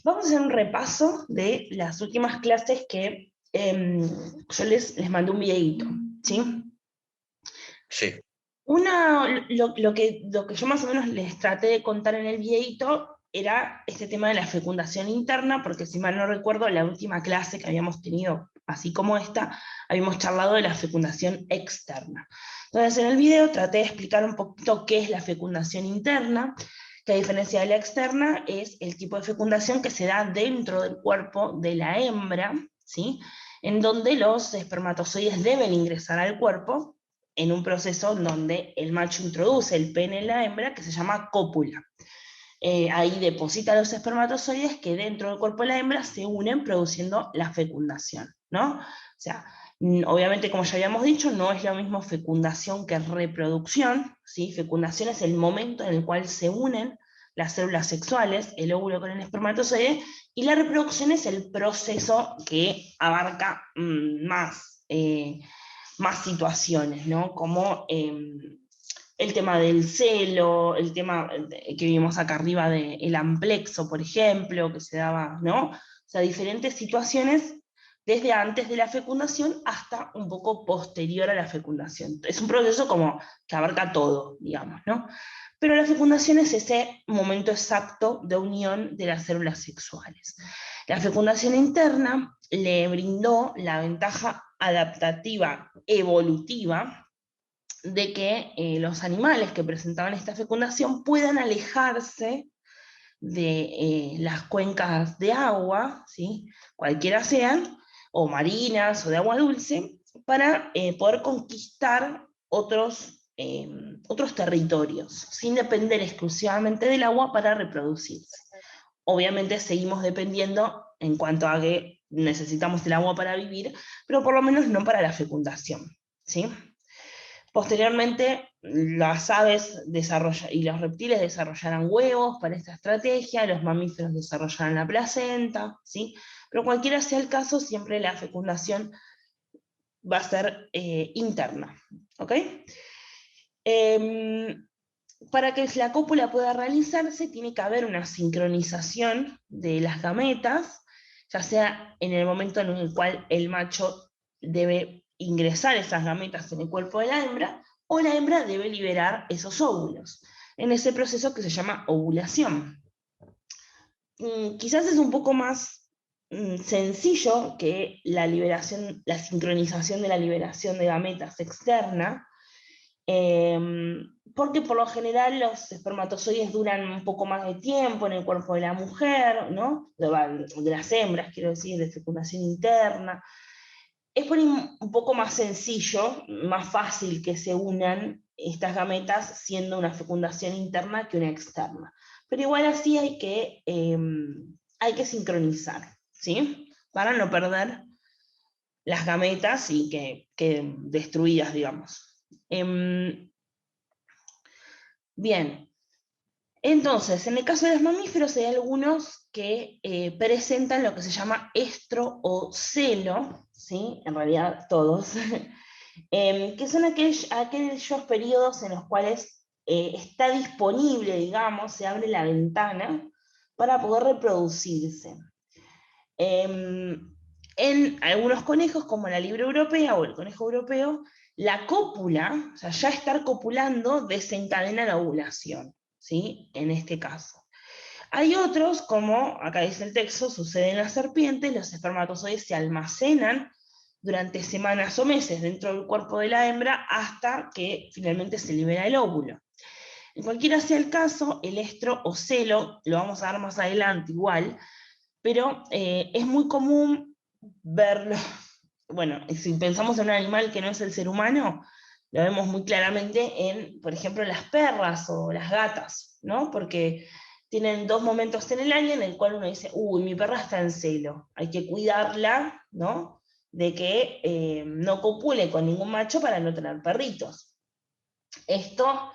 Vamos a hacer un repaso de las últimas clases que yo les mandé un videíto, ¿sí? Sí, Lo que yo más o menos les traté de contar en el videíto era este tema de la fecundación interna, porque si mal no recuerdo, la última clase que habíamos tenido, así como esta, habíamos charlado de la fecundación externa. Entonces, en el video traté de explicar un poquito qué es la fecundación interna, que a diferencia de la externa, es el tipo de fecundación que se da dentro del cuerpo de la hembra, ¿sí? En donde los espermatozoides deben ingresar al cuerpo en un proceso donde el macho introduce el pene en la hembra, que se llama cópula. Ahí deposita los espermatozoides que dentro del cuerpo de la hembra se unen produciendo la fecundación, ¿no? O sea, obviamente, como ya habíamos dicho, no es lo mismo fecundación que reproducción, ¿sí? Fecundación es el momento en el cual se unen las células sexuales, el óvulo con el espermatozoide, y la reproducción es el proceso que abarca más situaciones, ¿no? Como el tema del celo, el tema que vimos acá arriba del amplexo, por ejemplo, que se daba, ¿no? O sea, diferentes situaciones desde antes de la fecundación hasta un poco posterior a la fecundación. Es un proceso como que abarca todo, digamos, ¿no? Pero la fecundación es ese momento exacto de unión de las células sexuales. La fecundación interna le brindó la ventaja adaptativa evolutiva de que los animales que presentaban esta fecundación puedan alejarse de las cuencas de agua, ¿sí? Cualquiera sean, o marinas o de agua dulce, para poder conquistar otros territorios, sin depender exclusivamente del agua para reproducirse. Obviamente seguimos dependiendo en cuanto a que necesitamos el agua para vivir, pero por lo menos no para la fecundación, ¿sí? Posteriormente, las aves y los reptiles desarrollarán huevos para esta estrategia, los mamíferos desarrollarán la placenta, ¿sí? Pero cualquiera sea el caso, siempre la fecundación va a ser interna, ¿ok? Em, para que la cópula pueda realizarse, tiene que haber una sincronización de las gametas, ya sea en el momento en el cual el macho debe ingresar esas gametas en el cuerpo de la hembra, o la hembra debe liberar esos óvulos, en ese proceso que se llama ovulación. Quizás es un poco más sencillo que la sincronización de la liberación de gametas externa, porque por lo general los espermatozoides duran un poco más de tiempo en el cuerpo de la mujer, ¿no? De las hembras, quiero decir, de fecundación interna. Es por ahí un poco más sencillo, más fácil que se unan estas gametas siendo una fecundación interna que una externa. Pero igual así hay que sincronizar, ¿sí? Para no perder las gametas y que queden destruidas, digamos. Bien, entonces, en el caso de los mamíferos hay algunos que presentan lo que se llama estrocelo, ¿sí? En realidad todos, que son aquellos periodos en los cuales está disponible, digamos, se abre la ventana para poder reproducirse. En algunos conejos, como la liebre europea o el conejo europeo, la cópula, o sea, ya estar copulando desencadena la ovulación, ¿sí? En este caso. Hay otros, como acá dice el texto, sucede en las serpientes, los espermatozoides se almacenan durante semanas o meses dentro del cuerpo de la hembra hasta que finalmente se libera el óvulo. En cualquiera sea el caso, el estro o celo, lo vamos a ver más adelante igual, pero es muy común verlo. Bueno, si pensamos en un animal que no es el ser humano, lo vemos muy claramente en, por ejemplo, las perras o las gatas, ¿no? Porque tienen dos momentos en el año en el cual uno dice, uy, mi perra está en celo, hay que cuidarla, ¿no? De que no copule con ningún macho para no tener perritos. Esto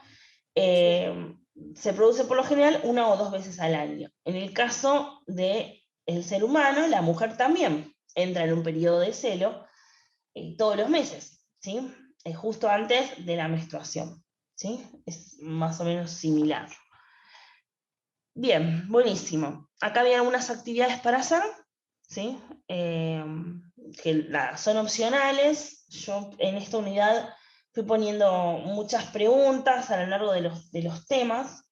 eh, se produce por lo general una o dos veces al año. En el caso del ser humano, la mujer también entra en un periodo de celo todos los meses, ¿sí? Justo antes de la menstruación, ¿sí? Es más o menos similar. Bien, buenísimo. Acá había algunas actividades para hacer, ¿sí? Que son opcionales. Yo en esta unidad fui poniendo muchas preguntas a lo largo de los temas.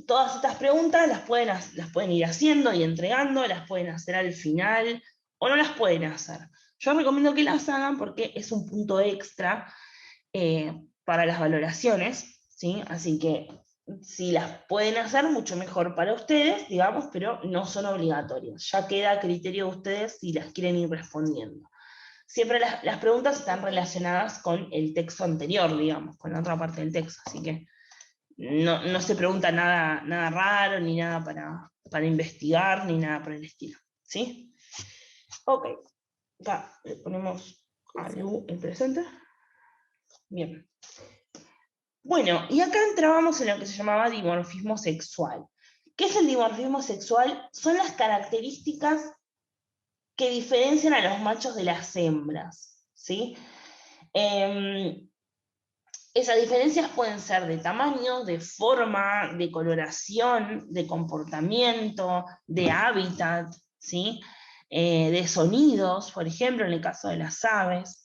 Todas estas preguntas las pueden ir haciendo y entregando, las pueden hacer al final o no las pueden hacer. Yo recomiendo que las hagan porque es un punto extra para las valoraciones, ¿sí? Así que si las pueden hacer, mucho mejor para ustedes, digamos, pero no son obligatorias. Ya queda a criterio de ustedes si las quieren ir respondiendo. Siempre las preguntas están relacionadas con el texto anterior, digamos, con la otra parte del texto, así que no se pregunta nada raro, ni nada para investigar, ni nada por el estilo, ¿sí? Ok, acá le ponemos a Lu el presente. Bien. Bueno, y acá entrábamos en lo que se llamaba dimorfismo sexual. ¿Qué es el dimorfismo sexual? Son las características que diferencian a los machos de las hembras, ¿sí? Esas diferencias pueden ser de tamaño, de forma, de coloración, de comportamiento, de hábitat, ¿sí? De sonidos, por ejemplo, en el caso de las aves.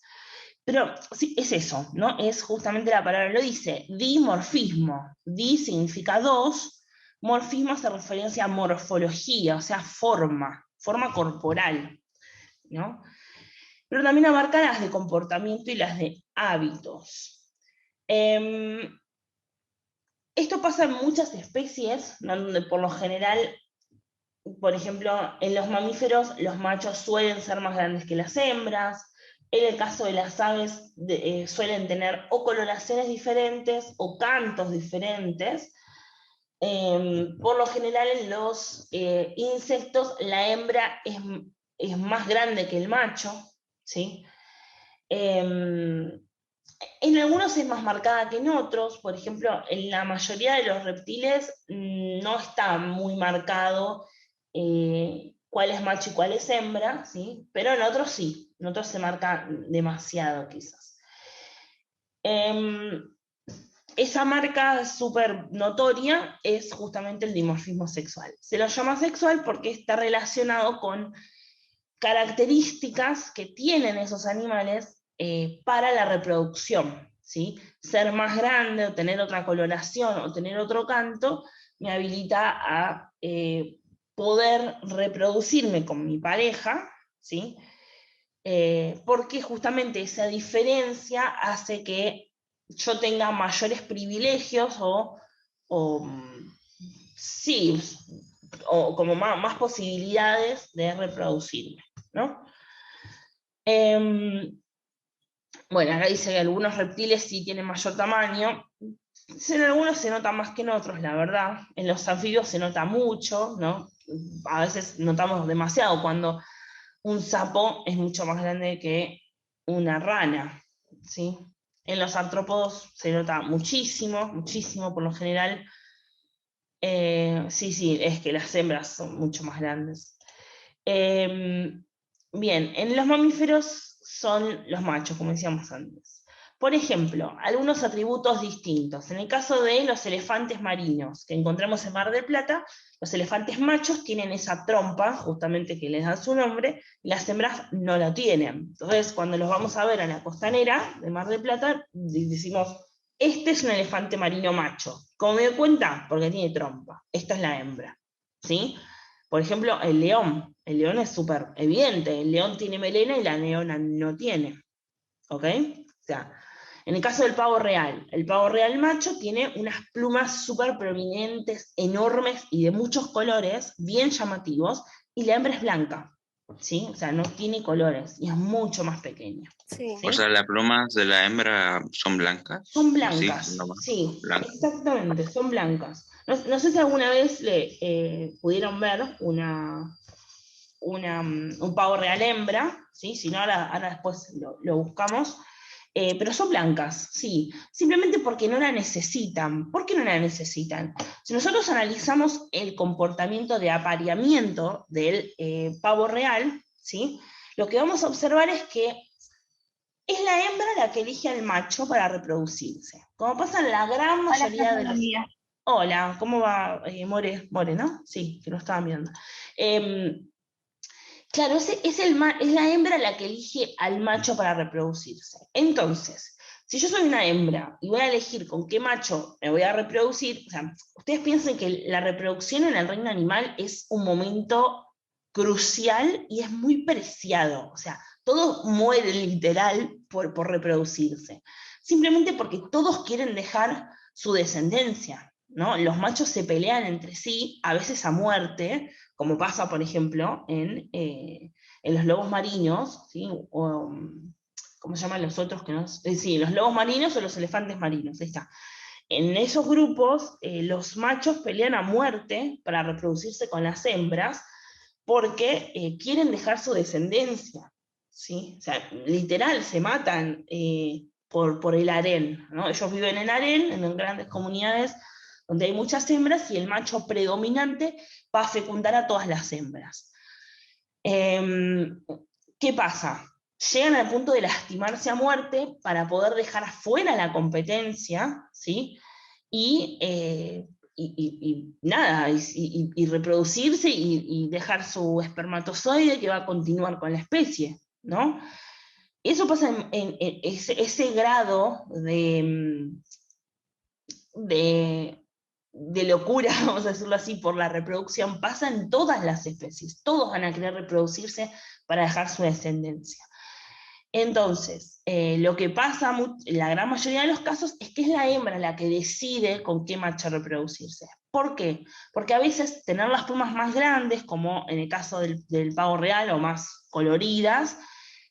Pero sí, es eso, ¿no? Es justamente la palabra lo dice, dimorfismo. Di significa dos, morfismo hace referencia a morfología, o sea, forma corporal, ¿no? Pero también abarca las de comportamiento y las de hábitos. Esto pasa en muchas especies, ¿no? Donde por lo general, por ejemplo, en los mamíferos los machos suelen ser más grandes que las hembras. En el caso de las aves suelen tener o coloraciones diferentes o cantos diferentes. Por lo general en los insectos la hembra es más grande que el macho, ¿sí? En algunos es más marcada que en otros, por ejemplo, en la mayoría de los reptiles no está muy marcado cuál es macho y cuál es hembra, ¿sí? Pero en otros se marca demasiado quizás. Esa marca súper notoria es justamente el dimorfismo sexual. Se lo llama sexual porque está relacionado con características que tienen esos animales para la reproducción, ¿sí? Ser más grande o tener otra coloración o tener otro canto me habilita a poder reproducirme con mi pareja, ¿sí? Porque justamente esa diferencia hace que yo tenga mayores privilegios o sí, o como más posibilidades de reproducirme, ¿no? Bueno, acá dice que algunos reptiles sí tienen mayor tamaño. En algunos se nota más que en otros, la verdad. En los anfibios se nota mucho, ¿no? A veces notamos demasiado cuando un sapo es mucho más grande que una rana, ¿sí? En los artrópodos se nota muchísimo, por lo general. Sí, es que las hembras son mucho más grandes. Bien, en los mamíferos son los machos, como decíamos antes. Por ejemplo, algunos atributos distintos. En el caso de los elefantes marinos que encontramos en Mar del Plata, los elefantes machos tienen esa trompa, justamente que les da su nombre, y las hembras no la tienen. Entonces, cuando los vamos a ver a la costanera de Mar del Plata, decimos, este es un elefante marino macho. ¿Cómo me doy cuenta? Porque tiene trompa. Esta es la hembra, ¿sí? Por ejemplo, el león. El león es súper evidente. El león tiene melena y la leona no tiene. ¿Ok? O sea, en el caso del pavo real, el pavo real macho tiene unas plumas súper prominentes, enormes y de muchos colores, bien llamativos, y la hembra es blanca. ¿Sí? O sea, no tiene colores y es mucho más pequeña. Sí. O sea, las plumas de la hembra son blancas. Son Así, blancas, nomás. sí, Blancas. exactamente, son blancas. No sé si alguna vez pudieron ver un pavo real hembra, ¿sí? Si no, ahora después lo buscamos. Pero son blancas, sí, simplemente porque no la necesitan. ¿Por qué no la necesitan? Si nosotros analizamos el comportamiento de apareamiento del pavo real, ¿sí? Lo que vamos a observar es que es la hembra la que elige al macho para reproducirse. Como pasa en la gran mayoría de los... Hola, ¿cómo va? More, ¿no? Sí, que lo estaban viendo. Em, claro, es la hembra la que elige al macho para reproducirse. Entonces, si yo soy una hembra y voy a elegir con qué macho me voy a reproducir, o sea, ustedes piensen que la reproducción en el reino animal es un momento crucial y es muy preciado. O sea, todos mueren literal por reproducirse. Simplemente porque todos quieren dejar su descendencia, ¿no? Los machos se pelean entre sí, a veces a muerte, como pasa, por ejemplo, en los lobos marinos, ¿sí? O, ¿cómo se llaman los otros que no? Sí, los lobos marinos o los elefantes marinos, ahí está. En esos grupos, los machos pelean a muerte para reproducirse con las hembras porque quieren dejar su descendencia, ¿sí? O sea, literal, se matan por el harén, ¿no? Ellos viven en harén, en grandes comunidades donde hay muchas hembras, y el macho predominante va a fecundar a todas las hembras. ¿Qué pasa? Llegan al punto de lastimarse a muerte para poder dejar afuera la competencia, ¿sí? Y nada, y reproducirse y dejar su espermatozoide que va a continuar con la especie, ¿no? Eso pasa en ese grado de locura, vamos a decirlo así, por la reproducción, pasa en todas las especies. Todos van a querer reproducirse para dejar su descendencia. Entonces, lo que pasa en la gran mayoría de los casos es que es la hembra la que decide con qué macho reproducirse. ¿Por qué? Porque a veces tener las plumas más grandes, como en el caso del pavo real, o más coloridas,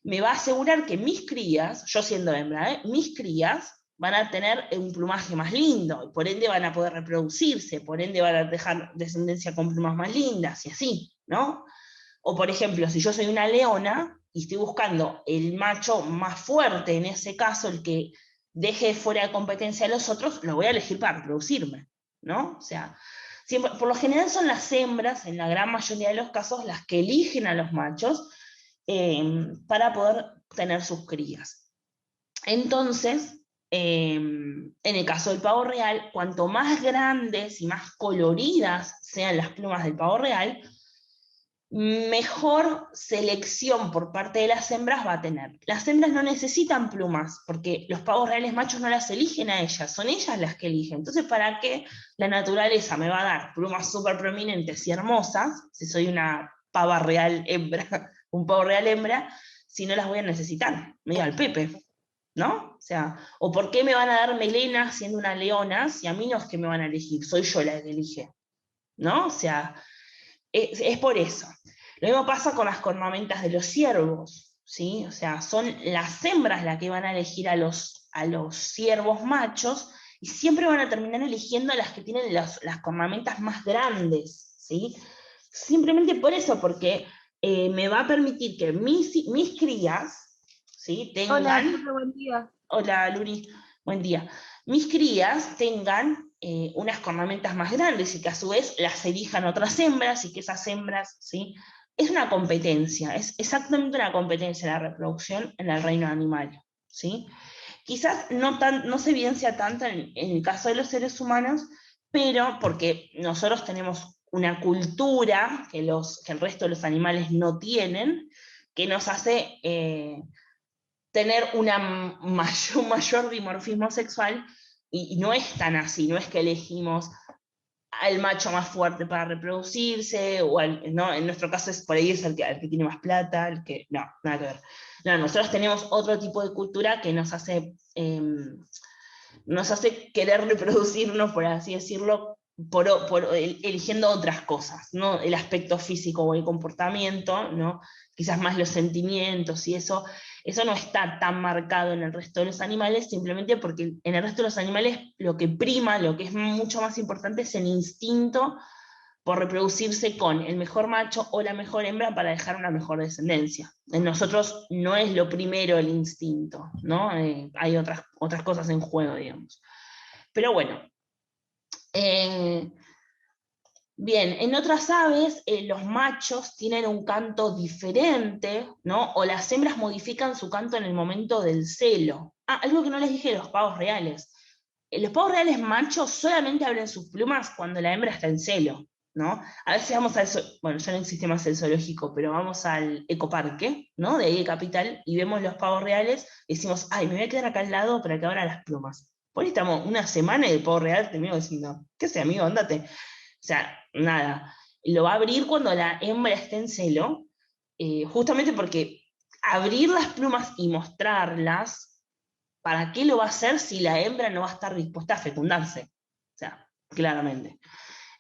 me va a asegurar que mis crías, yo siendo hembra, mis crías van a tener un plumaje más lindo, y por ende van a poder reproducirse, por ende van a dejar descendencia con plumas más lindas, y así, ¿no? O por ejemplo, si yo soy una leona y estoy buscando el macho más fuerte, en ese caso, el que deje fuera de competencia a los otros, lo voy a elegir para reproducirme, ¿no? O sea, siempre, por lo general son las hembras, en la gran mayoría de los casos, las que eligen a los machos para poder tener sus crías. Entonces, en el caso del pavo real, cuanto más grandes y más coloridas sean las plumas del pavo real, mejor selección por parte de las hembras va a tener. Las hembras no necesitan plumas, porque los pavos reales machos no las eligen a ellas, son ellas las que eligen. Entonces, ¿para qué la naturaleza me va a dar plumas súper prominentes y hermosas, si soy una pava real hembra, un pavo real hembra, si no las voy a necesitar? Me iba al Pepe, ¿no? O sea, ¿o por qué me van a dar melena siendo una leona si a mí no es que me van a elegir, soy yo la que elige, ¿no? O sea, es por eso. Lo mismo pasa con las cornamentas de los ciervos, ¿sí? O sea, son las hembras las que van a elegir a los ciervos machos, y siempre van a terminar eligiendo a las que tienen las cornamentas más grandes, ¿sí? Simplemente por eso, porque me va a permitir que mis crías, ¿sí? Hola, tengan... profe, buen día. Hola, Luri, buen día. Mis crías tengan unas cornamentas más grandes, y que a su vez las elijan otras hembras, y que esas hembras, ¿sí? Es una competencia, es exactamente una competencia la reproducción en el reino animal, ¿sí? Quizás no se evidencia tanto en el caso de los seres humanos, pero porque nosotros tenemos una cultura que el resto de los animales no tienen, que nos hace tener un mayor dimorfismo sexual, y no es tan así, no es que elegimos al macho más fuerte para reproducirse, no, en nuestro caso es por ahí es el que tiene más plata, no, nada que ver. No, nosotros tenemos otro tipo de cultura que nos hace querer reproducirnos, por así decirlo, eligiendo otras cosas, ¿no? El aspecto físico o el comportamiento, ¿no? Quizás más los sentimientos, y eso no está tan marcado en el resto de los animales, simplemente porque en el resto de los animales lo que prima, lo que es mucho más importante, es el instinto por reproducirse con el mejor macho o la mejor hembra para dejar una mejor descendencia. En nosotros no es lo primero el instinto, ¿no? Hay otras cosas en juego, digamos. Pero bueno, bien, en otras aves los machos tienen un canto diferente, ¿no? O las hembras modifican su canto en el momento del celo. Ah, algo que no les dije de los pavos reales. Los pavos reales machos solamente abren sus plumas cuando la hembra está en celo, ¿no? A veces vamos bueno, ya no existe más el zoológico, pero vamos al ecoparque, ¿no? De ahí de Capital, y vemos los pavos reales, y decimos, ay, me voy a quedar acá al lado para que abra las plumas. Por ahí estamos una semana y el pavo real termina diciendo, ¿qué sé, amigo? Andate. O sea, nada. Lo va a abrir cuando la hembra esté en celo, justamente porque abrir las plumas y mostrarlas, ¿para qué lo va a hacer si la hembra no va a estar dispuesta a fecundarse? O sea, claramente.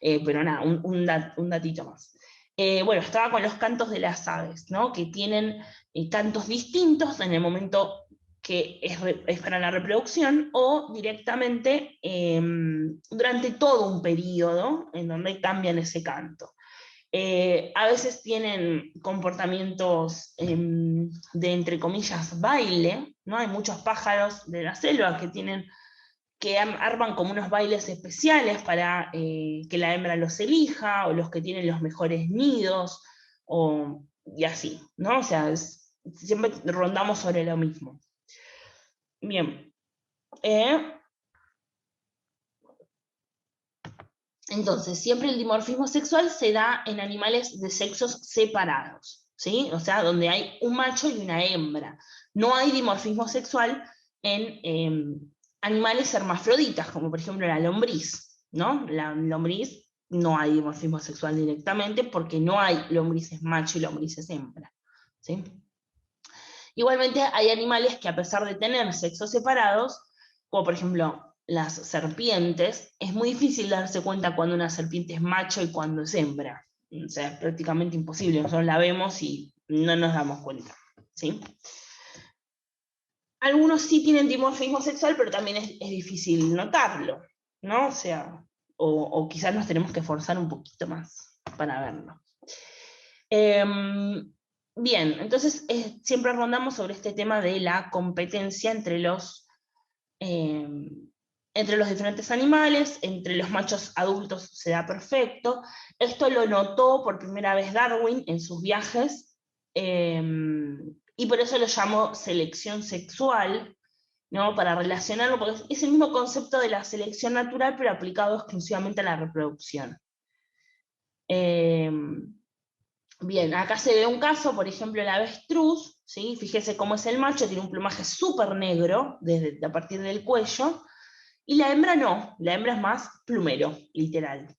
Pero nada, un datito más. Bueno, estaba con los cantos de las aves, ¿no? Que tienen cantos distintos en el momento que es para la reproducción o directamente durante todo un periodo en donde cambian ese canto. A veces tienen comportamientos de, entre comillas, baile, ¿no? Hay muchos pájaros de la selva que arman como unos bailes especiales para que la hembra los elija, o los que tienen los mejores nidos, y así, ¿no? O sea, siempre rondamos sobre lo mismo. Bien. Entonces, siempre el dimorfismo sexual se da en animales de sexos separados, ¿sí? O sea, donde hay un macho y una hembra. No hay dimorfismo sexual en animales hermafroditas, como por ejemplo la lombriz, ¿no? La lombriz no hay dimorfismo sexual directamente porque no hay lombrices macho y lombrices hembra, ¿sí? Igualmente hay animales que a pesar de tener sexos separados, como por ejemplo las serpientes, es muy difícil darse cuenta cuando una serpiente es macho y cuando es hembra. O sea, es prácticamente imposible. Nosotros la vemos y no nos damos cuenta, ¿sí? Algunos sí tienen dimorfismo sexual, pero también es difícil notarlo, ¿no? O sea, o quizás nos tenemos que esforzar un poquito más para verlo. Bien, entonces siempre rondamos sobre este tema de la competencia entre los diferentes animales, entre los machos adultos se da perfecto. Esto lo notó por primera vez Darwin en sus viajes, y por eso lo llamó selección sexual, ¿no? Para relacionarlo, porque es el mismo concepto de la selección natural, pero aplicado exclusivamente a la reproducción. Bien, acá se ve un caso, por ejemplo, el avestruz, ¿sí? Fíjese cómo es el macho, tiene un plumaje súper negro a partir del cuello, y la hembra no, la hembra es más plumero, literal.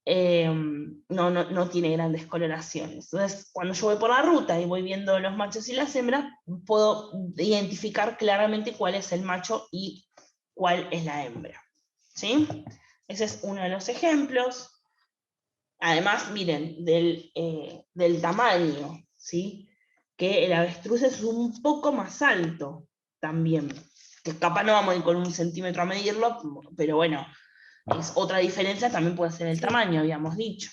No tiene grandes coloraciones. Entonces, cuando yo voy por la ruta y voy viendo los machos y las hembras, puedo identificar claramente cuál es el macho y cuál es la hembra, ¿sí? Ese es uno de los ejemplos. Además, miren, del tamaño, ¿sí? Que el avestruz es un poco más alto también. Que capaz no vamos a ir con 1 centímetro a medirlo, pero bueno, es otra diferencia, también puede ser el tamaño, habíamos dicho.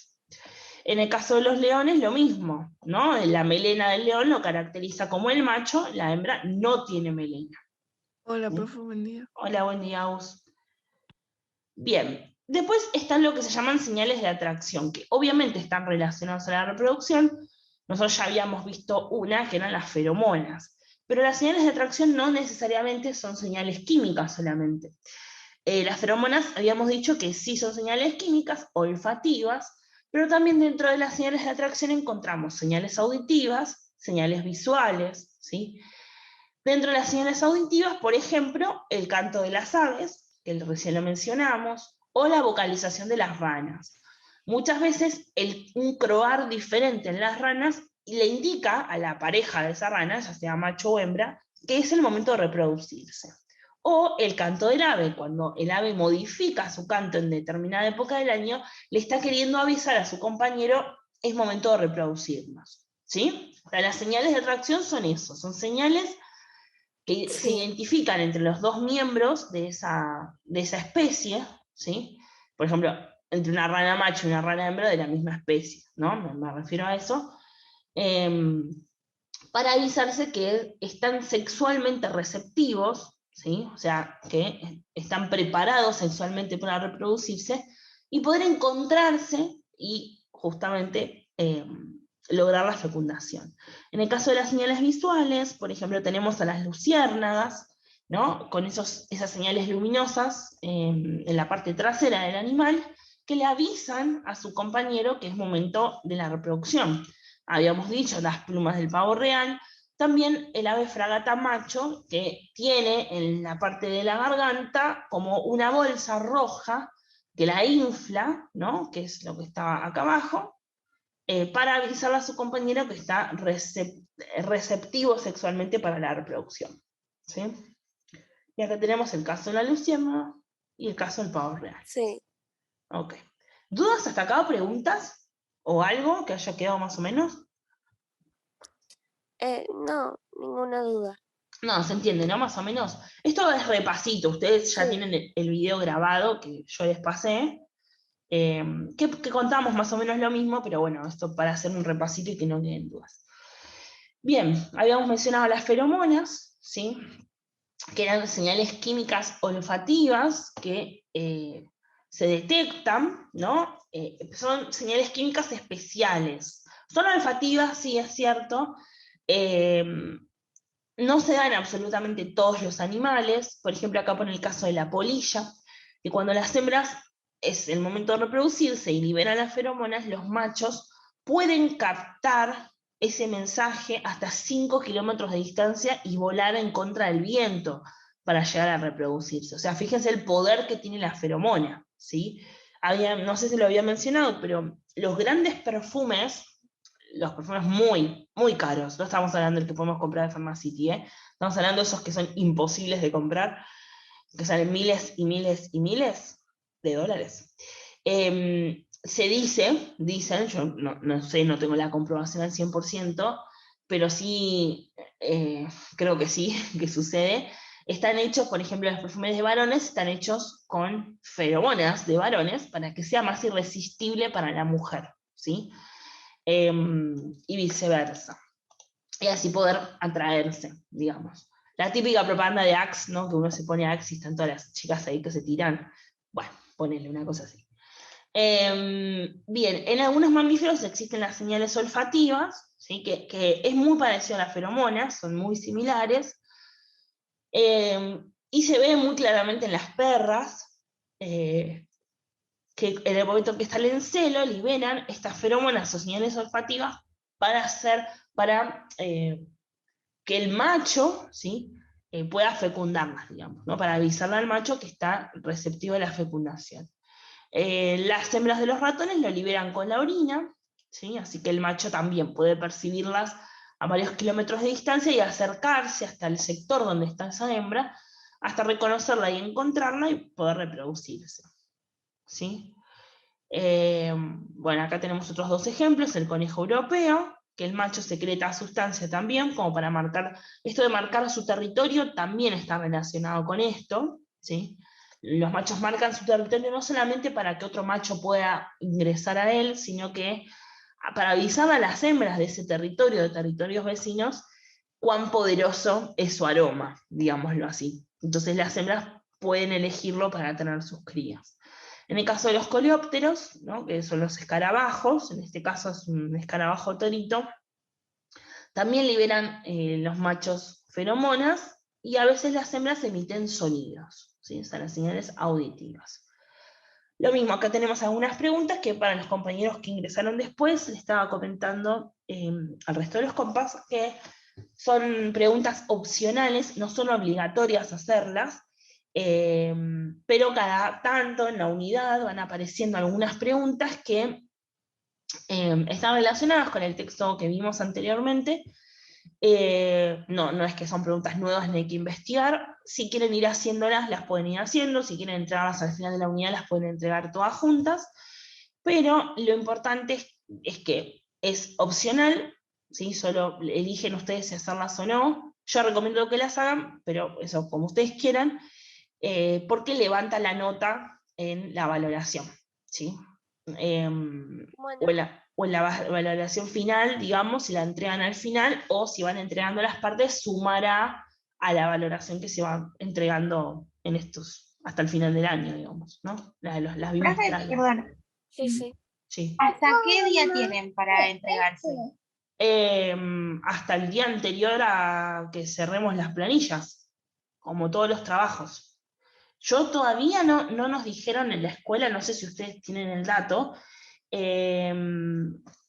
En el caso de los leones, lo mismo, ¿no? La melena del león lo caracteriza como el macho, la hembra no tiene melena. Hola, profe, buen día. Hola, buen día, Aus. Bien, después están lo que se llaman señales de atracción, que obviamente están relacionados a la reproducción. Nosotros ya habíamos visto una, que eran las feromonas, pero las señales de atracción no necesariamente son señales químicas solamente. Las feromonas habíamos dicho que sí son señales químicas, olfativas, pero también dentro de las señales de atracción encontramos señales auditivas, señales visuales, ¿sí? Dentro de las señales auditivas, por ejemplo, el canto de las aves, que recién lo mencionamos, o la vocalización de las ranas. Muchas veces un croar diferente en las ranas le indica a la pareja de esa rana, ya sea macho o hembra, que es el momento de reproducirse. O el canto del ave, cuando el ave modifica su canto en determinada época del año, le está queriendo avisar a su compañero, es momento de reproducirnos, ¿sí? O sea, las señales de atracción son eso, son señales que se identifican entre los dos miembros de esa especie, ¿sí? Por ejemplo, entre una rana macho y una rana hembra de la misma especie, ¿no? Me refiero a eso. Para avisarse que están sexualmente receptivos, ¿sí? O sea, que están preparados sexualmente para reproducirse y poder encontrarse y justamente lograr la fecundación. En el caso de las señales visuales, por ejemplo, tenemos a las luciérnagas, ¿no? Con esas señales luminosas en la parte trasera del animal, que le avisan a su compañero que es momento de la reproducción. Habíamos dicho las plumas del pavo real, también el ave fragata macho, que tiene en la parte de la garganta como una bolsa roja que la infla, ¿no? Que es lo que está acá abajo, para avisarle a su compañero que está receptivo sexualmente para la reproducción. ¿Sí? Y acá tenemos el caso de la luciérnaga y el caso del pavo real. Sí. Ok. ¿Dudas hasta acá? ¿Preguntas? ¿O algo que haya quedado más o menos? No, ninguna duda. No, se entiende, ¿no? Más o menos. Esto es repasito. Ustedes ya Sí. tienen el video grabado que yo les pasé. Que contamos más o menos lo mismo, pero bueno, esto para hacer un repasito y que no queden dudas. Bien, habíamos mencionado las feromonas, ¿sí? Que eran señales químicas olfativas que se detectan, ¿no? Son señales químicas especiales. Son olfativas, sí, es cierto. No se dan absolutamente todos los animales. Por ejemplo, acá pone el caso de la polilla, que cuando las hembras es el momento de reproducirse y liberan las feromonas, los machos pueden captar ese mensaje hasta 5 kilómetros de distancia y volar en contra del viento para llegar a reproducirse. O sea, fíjense el poder que tiene la feromona, ¿sí? No sé si lo había mencionado, pero los grandes perfumes, los perfumes muy, muy caros, no estamos hablando del que podemos comprar de Pharmacity, estamos hablando de esos que son imposibles de comprar, que salen miles y miles y miles de dólares. Se dicen, yo no sé, no tengo la comprobación al 100%, pero sí, creo que sí, que sucede. Están hechos, por ejemplo, los perfumes de varones están hechos con feromonas de varones para que sea más irresistible para la mujer, ¿sí? Y viceversa. Y así poder atraerse, digamos. La típica propaganda de Axe, ¿no? Que uno se pone Axe y están todas las chicas ahí que se tiran. Bueno, ponele una cosa así. Bien, en algunos mamíferos existen las señales olfativas, ¿sí? que es muy parecido a las feromonas, son muy similares, y se ve muy claramente en las perras, que en el momento que están en celo liberan estas feromonas o señales olfativas para que el macho, ¿sí? Pueda fecundarlas, digamos, ¿no? Para avisarle al macho que está receptivo a la fecundación. Las hembras de los ratones lo liberan con la orina, ¿sí? Así que el macho también puede percibirlas a varios kilómetros de distancia y acercarse hasta el sector donde está esa hembra, hasta reconocerla y encontrarla y poder reproducirse, ¿sí? Bueno, acá tenemos otros dos ejemplos, el conejo europeo, que el macho secreta sustancia también, como para marcar, esto de marcar su territorio también está relacionado con esto, ¿sí? Los machos marcan su territorio no solamente para que otro macho pueda ingresar a él, sino que para avisar a las hembras de ese territorio, de territorios vecinos, cuán poderoso es su aroma, digámoslo así. Entonces las hembras pueden elegirlo para tener sus crías. En el caso de los coleópteros, ¿no? Que son los escarabajos, en este caso es un escarabajo torito, también liberan los machos feromonas y a veces las hembras emiten sonidos, ¿sí? Son las señales auditivas. Lo mismo, acá tenemos algunas preguntas que para los compañeros que ingresaron después les estaba comentando al resto de los compas que son preguntas opcionales, no son obligatorias hacerlas, pero cada tanto en la unidad van apareciendo algunas preguntas que están relacionadas con el texto que vimos anteriormente. No es que son preguntas nuevas ni hay que investigar. Si quieren ir haciéndolas, las pueden ir haciendo. Si quieren entregarlas al final de la unidad, las pueden entregar todas juntas. Pero lo importante es que es opcional, ¿sí? Solo eligen ustedes si hacerlas o no. Yo recomiendo que las hagan, pero eso como ustedes quieran, porque levanta la nota en la valoración, ¿sí? Bueno, O en la valoración final, digamos, si la entregan al final, o si van entregando las partes, sumará a la valoración que se va entregando en estos, hasta el final del año, digamos, ¿no? Las Profe, bimestrales. perdón, sí. Sí. ¿hasta qué día tienen para entregarse? Hasta el día anterior a que cerremos las planillas. como todos los trabajos. Yo todavía no nos dijeron en la escuela, no sé si ustedes tienen el dato,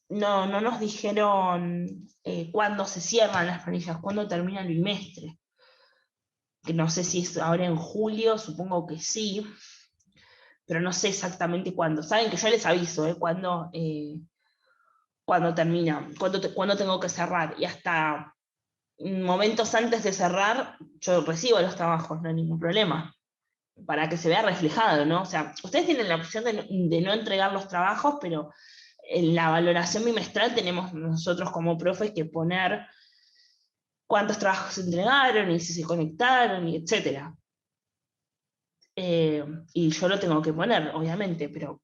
no nos dijeron cuándo se cierran las planillas, cuándo termina el bimestre. Que no sé si es ahora en julio, supongo que sí, pero no sé exactamente cuándo. Saben que yo les aviso, cuándo termina, cuándo tengo que cerrar, y hasta momentos antes de cerrar yo recibo los trabajos, no hay ningún problema, para que se vea reflejado, ¿no? O sea, ustedes tienen la opción de no entregar los trabajos, pero en la valoración bimestral tenemos nosotros como profes que poner cuántos trabajos se entregaron, y si se conectaron, y etcétera. Y yo lo tengo que poner, obviamente, pero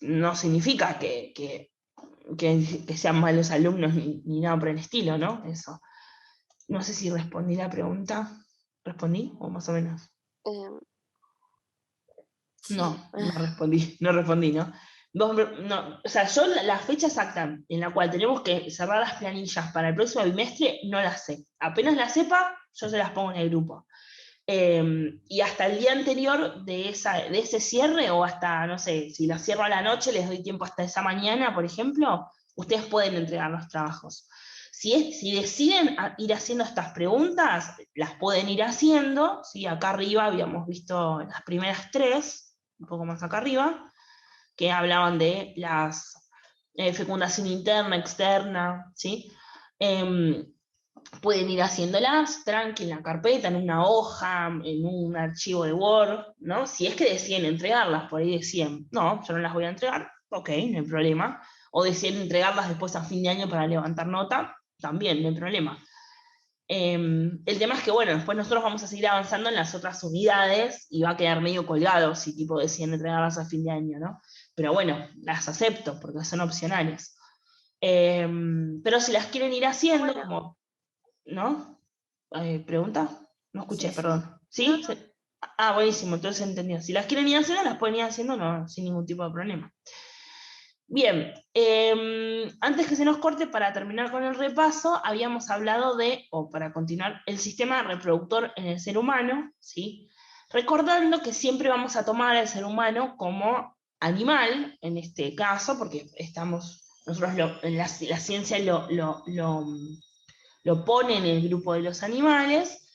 no significa que sean malos alumnos ni nada por el estilo, ¿no? Eso. No sé si respondí la pregunta. ¿Respondí? ¿O más o menos? Sí. No respondí, ¿no? No, o sea, yo la fecha exacta en la cual tenemos que cerrar las planillas para el próximo bimestre no la sé. Apenas la sepa, yo se las pongo en el grupo. Y hasta el día anterior de ese cierre, o hasta, no sé, si la cierro a la noche, les doy tiempo hasta esa mañana, por ejemplo, ustedes pueden entregar los trabajos. Si deciden ir haciendo estas preguntas, las pueden ir haciendo, ¿sí? Acá arriba habíamos visto las primeras 3, un poco más acá arriba, que hablaban de las fecundación interna, externa, ¿sí? Pueden ir haciéndolas tranqui en la carpeta, en una hoja, en un archivo de Word, ¿no? Si es que deciden entregarlas, por ahí deciden, no, yo no las voy a entregar, ok, no hay problema. O deciden entregarlas después a fin de año para levantar nota, también no hay problema. El tema es que, bueno, después nosotros vamos a seguir avanzando en las otras unidades y va a quedar medio colgado si tipo deciden entregarlas a fin de año, ¿no? Pero bueno, las acepto porque son opcionales. Pero si las quieren ir haciendo, como, ¿no? ¿Pregunta? No escuché, Sí, perdón. ¿Sí? Ah, buenísimo, entonces entendido. Si las quieren ir haciendo, las pueden ir haciendo sin ningún tipo de problema. Bien, antes que se nos corte, para terminar con el repaso, habíamos hablado o para continuar, el sistema reproductor en el ser humano, ¿sí? Recordando que siempre vamos a tomar al ser humano como animal, en este caso, porque nosotros en la ciencia lo pone en el grupo de los animales,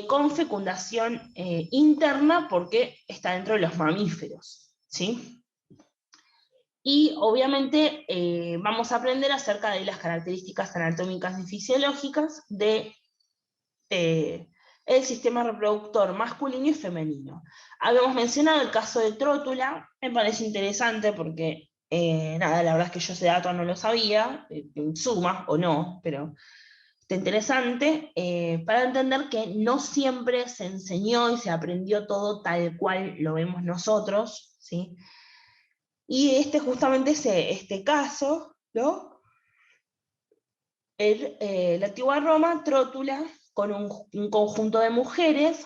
con fecundación interna, porque está dentro de los mamíferos, ¿sí? Y obviamente vamos a aprender acerca de las características anatómicas y fisiológicas del sistema reproductor masculino y femenino. Habíamos mencionado el caso de Trótula, me parece interesante porque, nada, la verdad es que yo ese dato no lo sabía, en suma o no, pero está interesante, para entender que no siempre se enseñó y se aprendió todo tal cual lo vemos nosotros, ¿sí? Y justamente este caso, ¿no? La antigua Roma, Trótula, con un conjunto de mujeres,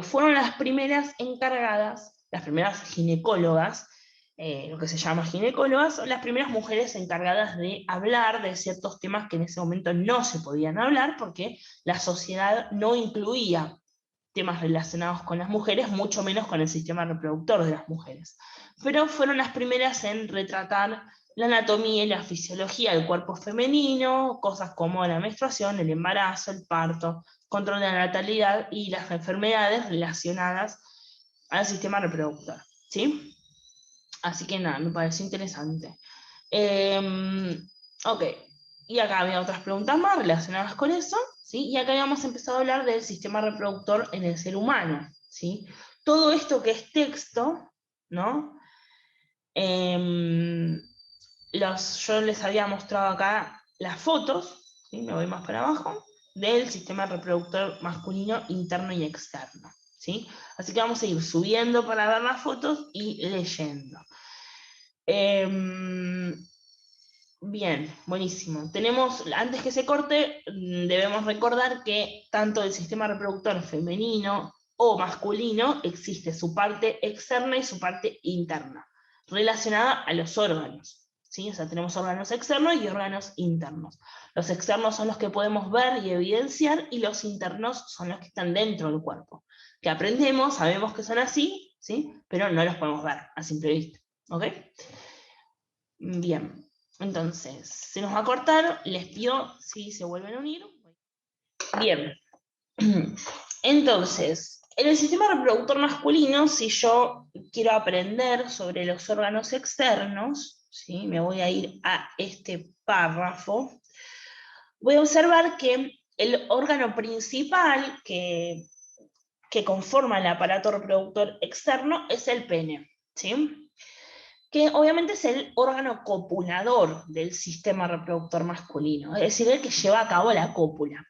fueron las primeras encargadas, las primeras ginecólogas, lo que se llama ginecólogas, son las primeras mujeres encargadas de hablar de ciertos temas que en ese momento no se podían hablar, porque la sociedad no incluía temas relacionados con las mujeres, mucho menos con el sistema reproductor de las mujeres. Pero fueron las primeras en retratar la anatomía y la fisiología del cuerpo femenino, cosas como la menstruación, el embarazo, el parto, control de la natalidad y las enfermedades relacionadas al sistema reproductor, ¿sí? Así que nada, me pareció interesante. Ok, y acá había otras preguntas más relacionadas con eso, ¿sí? Y acá habíamos empezado a hablar del sistema reproductor en el ser humano, ¿sí? Todo esto que es texto, ¿no? Yo les había mostrado acá las fotos, ¿sí? Me voy más para abajo, del sistema reproductor masculino interno y externo, ¿sí? Así que vamos a ir subiendo para ver las fotos y leyendo. Bien, buenísimo. Antes que se corte, debemos recordar que tanto el sistema reproductor femenino o masculino existe su parte externa y su parte interna, relacionada a los órganos, ¿sí? O sea, tenemos órganos externos y órganos internos. Los externos son los que podemos ver y evidenciar, y los internos son los que están dentro del cuerpo, que aprendemos, sabemos que son así, ¿sí? Pero no los podemos ver a simple vista. ¿Ok? Bien, entonces, se nos va a cortar, les pido si se vuelven a unir. Bien, entonces, en el sistema reproductor masculino, si yo quiero aprender sobre los órganos externos, ¿sí? Me voy a ir a este párrafo, voy a observar que el órgano principal que conforma el aparato reproductor externo es el pene, ¿sí? Que obviamente es el órgano copulador del sistema reproductor masculino, es decir, el que lleva a cabo la cópula.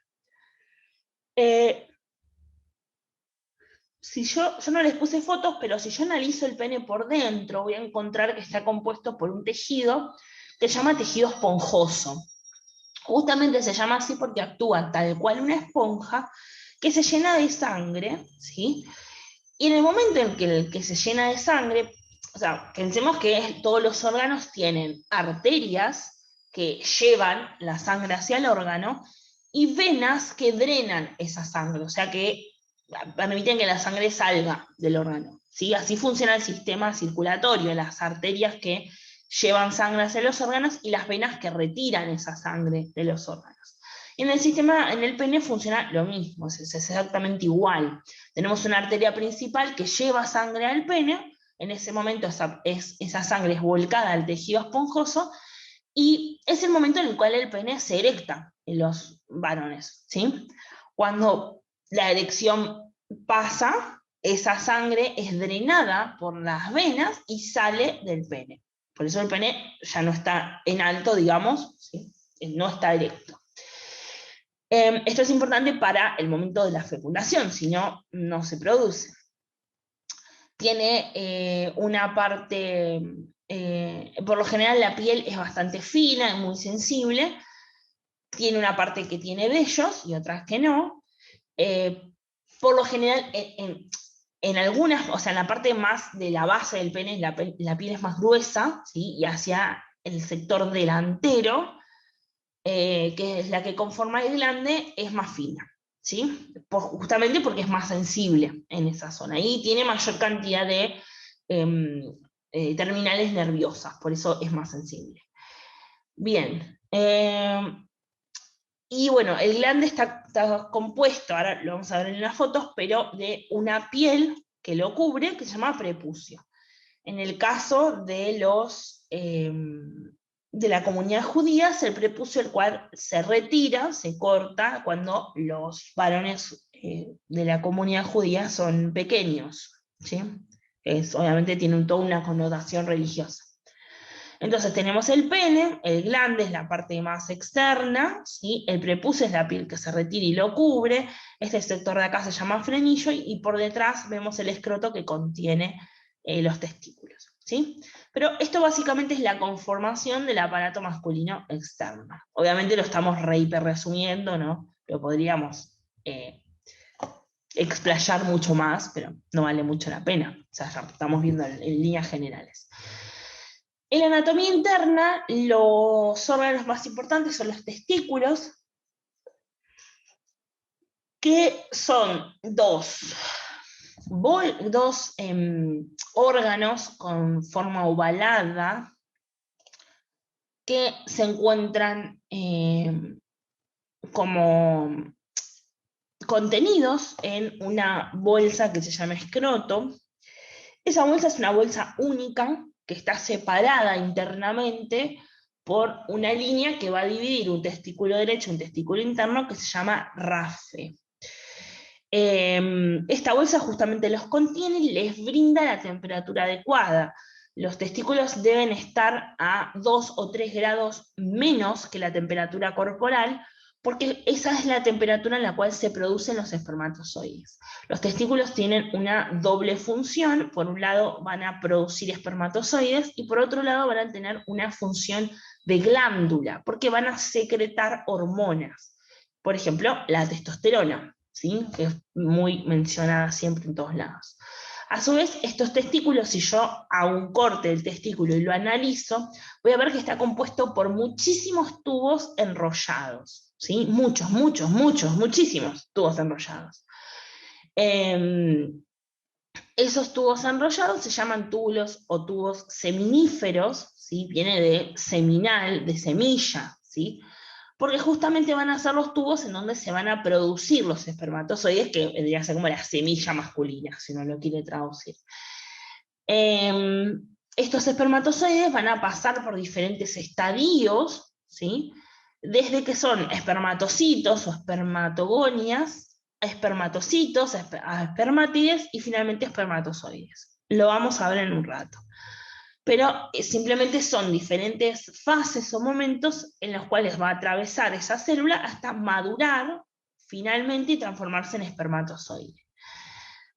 Si yo no les puse fotos, pero si yo analizo el pene por dentro, voy a encontrar que está compuesto por un tejido que se llama tejido esponjoso. Justamente se llama así porque actúa tal cual una esponja que se llena de sangre, ¿sí? Y en el momento en que se llena de sangre, o sea, pensemos que todos los órganos tienen arterias que llevan la sangre hacia el órgano y venas que drenan esa sangre, o sea que permiten que la sangre salga del órgano, ¿sí? Así funciona el sistema circulatorio, las arterias que llevan sangre hacia los órganos y las venas que retiran esa sangre de los órganos. En el sistema, en el pene funciona lo mismo, es exactamente igual. Tenemos una arteria principal que lleva sangre al pene, en ese momento esa sangre es volcada al tejido esponjoso, y es el momento en el cual el pene se erecta en los varones, ¿sí? Cuando la erección pasa, esa sangre es drenada por las venas y sale del pene. Por eso el pene ya no está en alto, digamos, ¿sí? No está erecto. Esto es importante para el momento de la fecundación, si no, no se produce. Tiene una parte, por lo general la piel es bastante fina, es muy sensible, tiene una parte que tiene vellos y otras que no. Por lo general, en algunas, o sea, en la parte más de la base del pene, la piel es más gruesa, ¿sí? Y hacia el sector delantero, que es la que conforma el glande, es más fina, ¿sí? Justamente porque es más sensible en esa zona, y tiene mayor cantidad de terminales nerviosas, por eso es más sensible. Bien, y bueno, el glande está compuesto, ahora lo vamos a ver en las fotos, pero de una piel que lo cubre, que se llama prepucio. En el caso de de la comunidad judía, es el prepucio el cual se retira, se corta cuando los varones de la comunidad judía son pequeños, ¿sí? Obviamente tiene toda una connotación religiosa. Entonces tenemos el pene, el glande es la parte más externa, ¿sí? El prepucio es la piel que se retira y lo cubre, este sector de acá se llama frenillo, y por detrás vemos el escroto que contiene los testículos, ¿sí? Pero esto básicamente es la conformación del aparato masculino externo. Obviamente lo estamos hiper resumiendo, ¿no? Lo podríamos explayar mucho más, pero no vale mucho la pena. O sea, ya estamos viendo en líneas generales. En la anatomía interna, los órganos más importantes son los testículos, que son dos órganos con forma ovalada que se encuentran como contenidos en una bolsa que se llama escroto. Esa bolsa es una bolsa única que está separada internamente por una línea que va a dividir un testículo derecho y un testículo interno, que se llama rafe. Esta bolsa justamente los contiene y les brinda la temperatura adecuada. Los testículos deben estar a 2 o 3 grados menos que la temperatura corporal, porque esa es la temperatura en la cual se producen los espermatozoides. Los testículos tienen una doble función: por un lado van a producir espermatozoides, y por otro lado van a tener una función de glándula, porque van a secretar hormonas. Por ejemplo, la testosterona, ¿sí? Que es muy mencionada siempre en todos lados. A su vez, estos testículos, si yo hago un corte del testículo y lo analizo, voy a ver que está compuesto por muchísimos tubos enrollados, ¿sí? Muchísimos tubos enrollados. Esos tubos enrollados se llaman túbulos o tubos seminíferos, ¿sí? Viene de seminal, de semilla, ¿sí? Porque justamente van a ser los tubos en donde se van a producir los espermatozoides, que vendría a ser como la semilla masculina, si uno lo quiere traducir. Estos espermatozoides van a pasar por diferentes estadios, ¿sí? Desde que son espermatocitos o espermatogonias, espermatocitos, a espermátides y finalmente espermatozoides. Lo vamos a ver en un rato. Pero simplemente son diferentes fases o momentos en los cuales va a atravesar esa célula hasta madurar finalmente y transformarse en espermatozoide.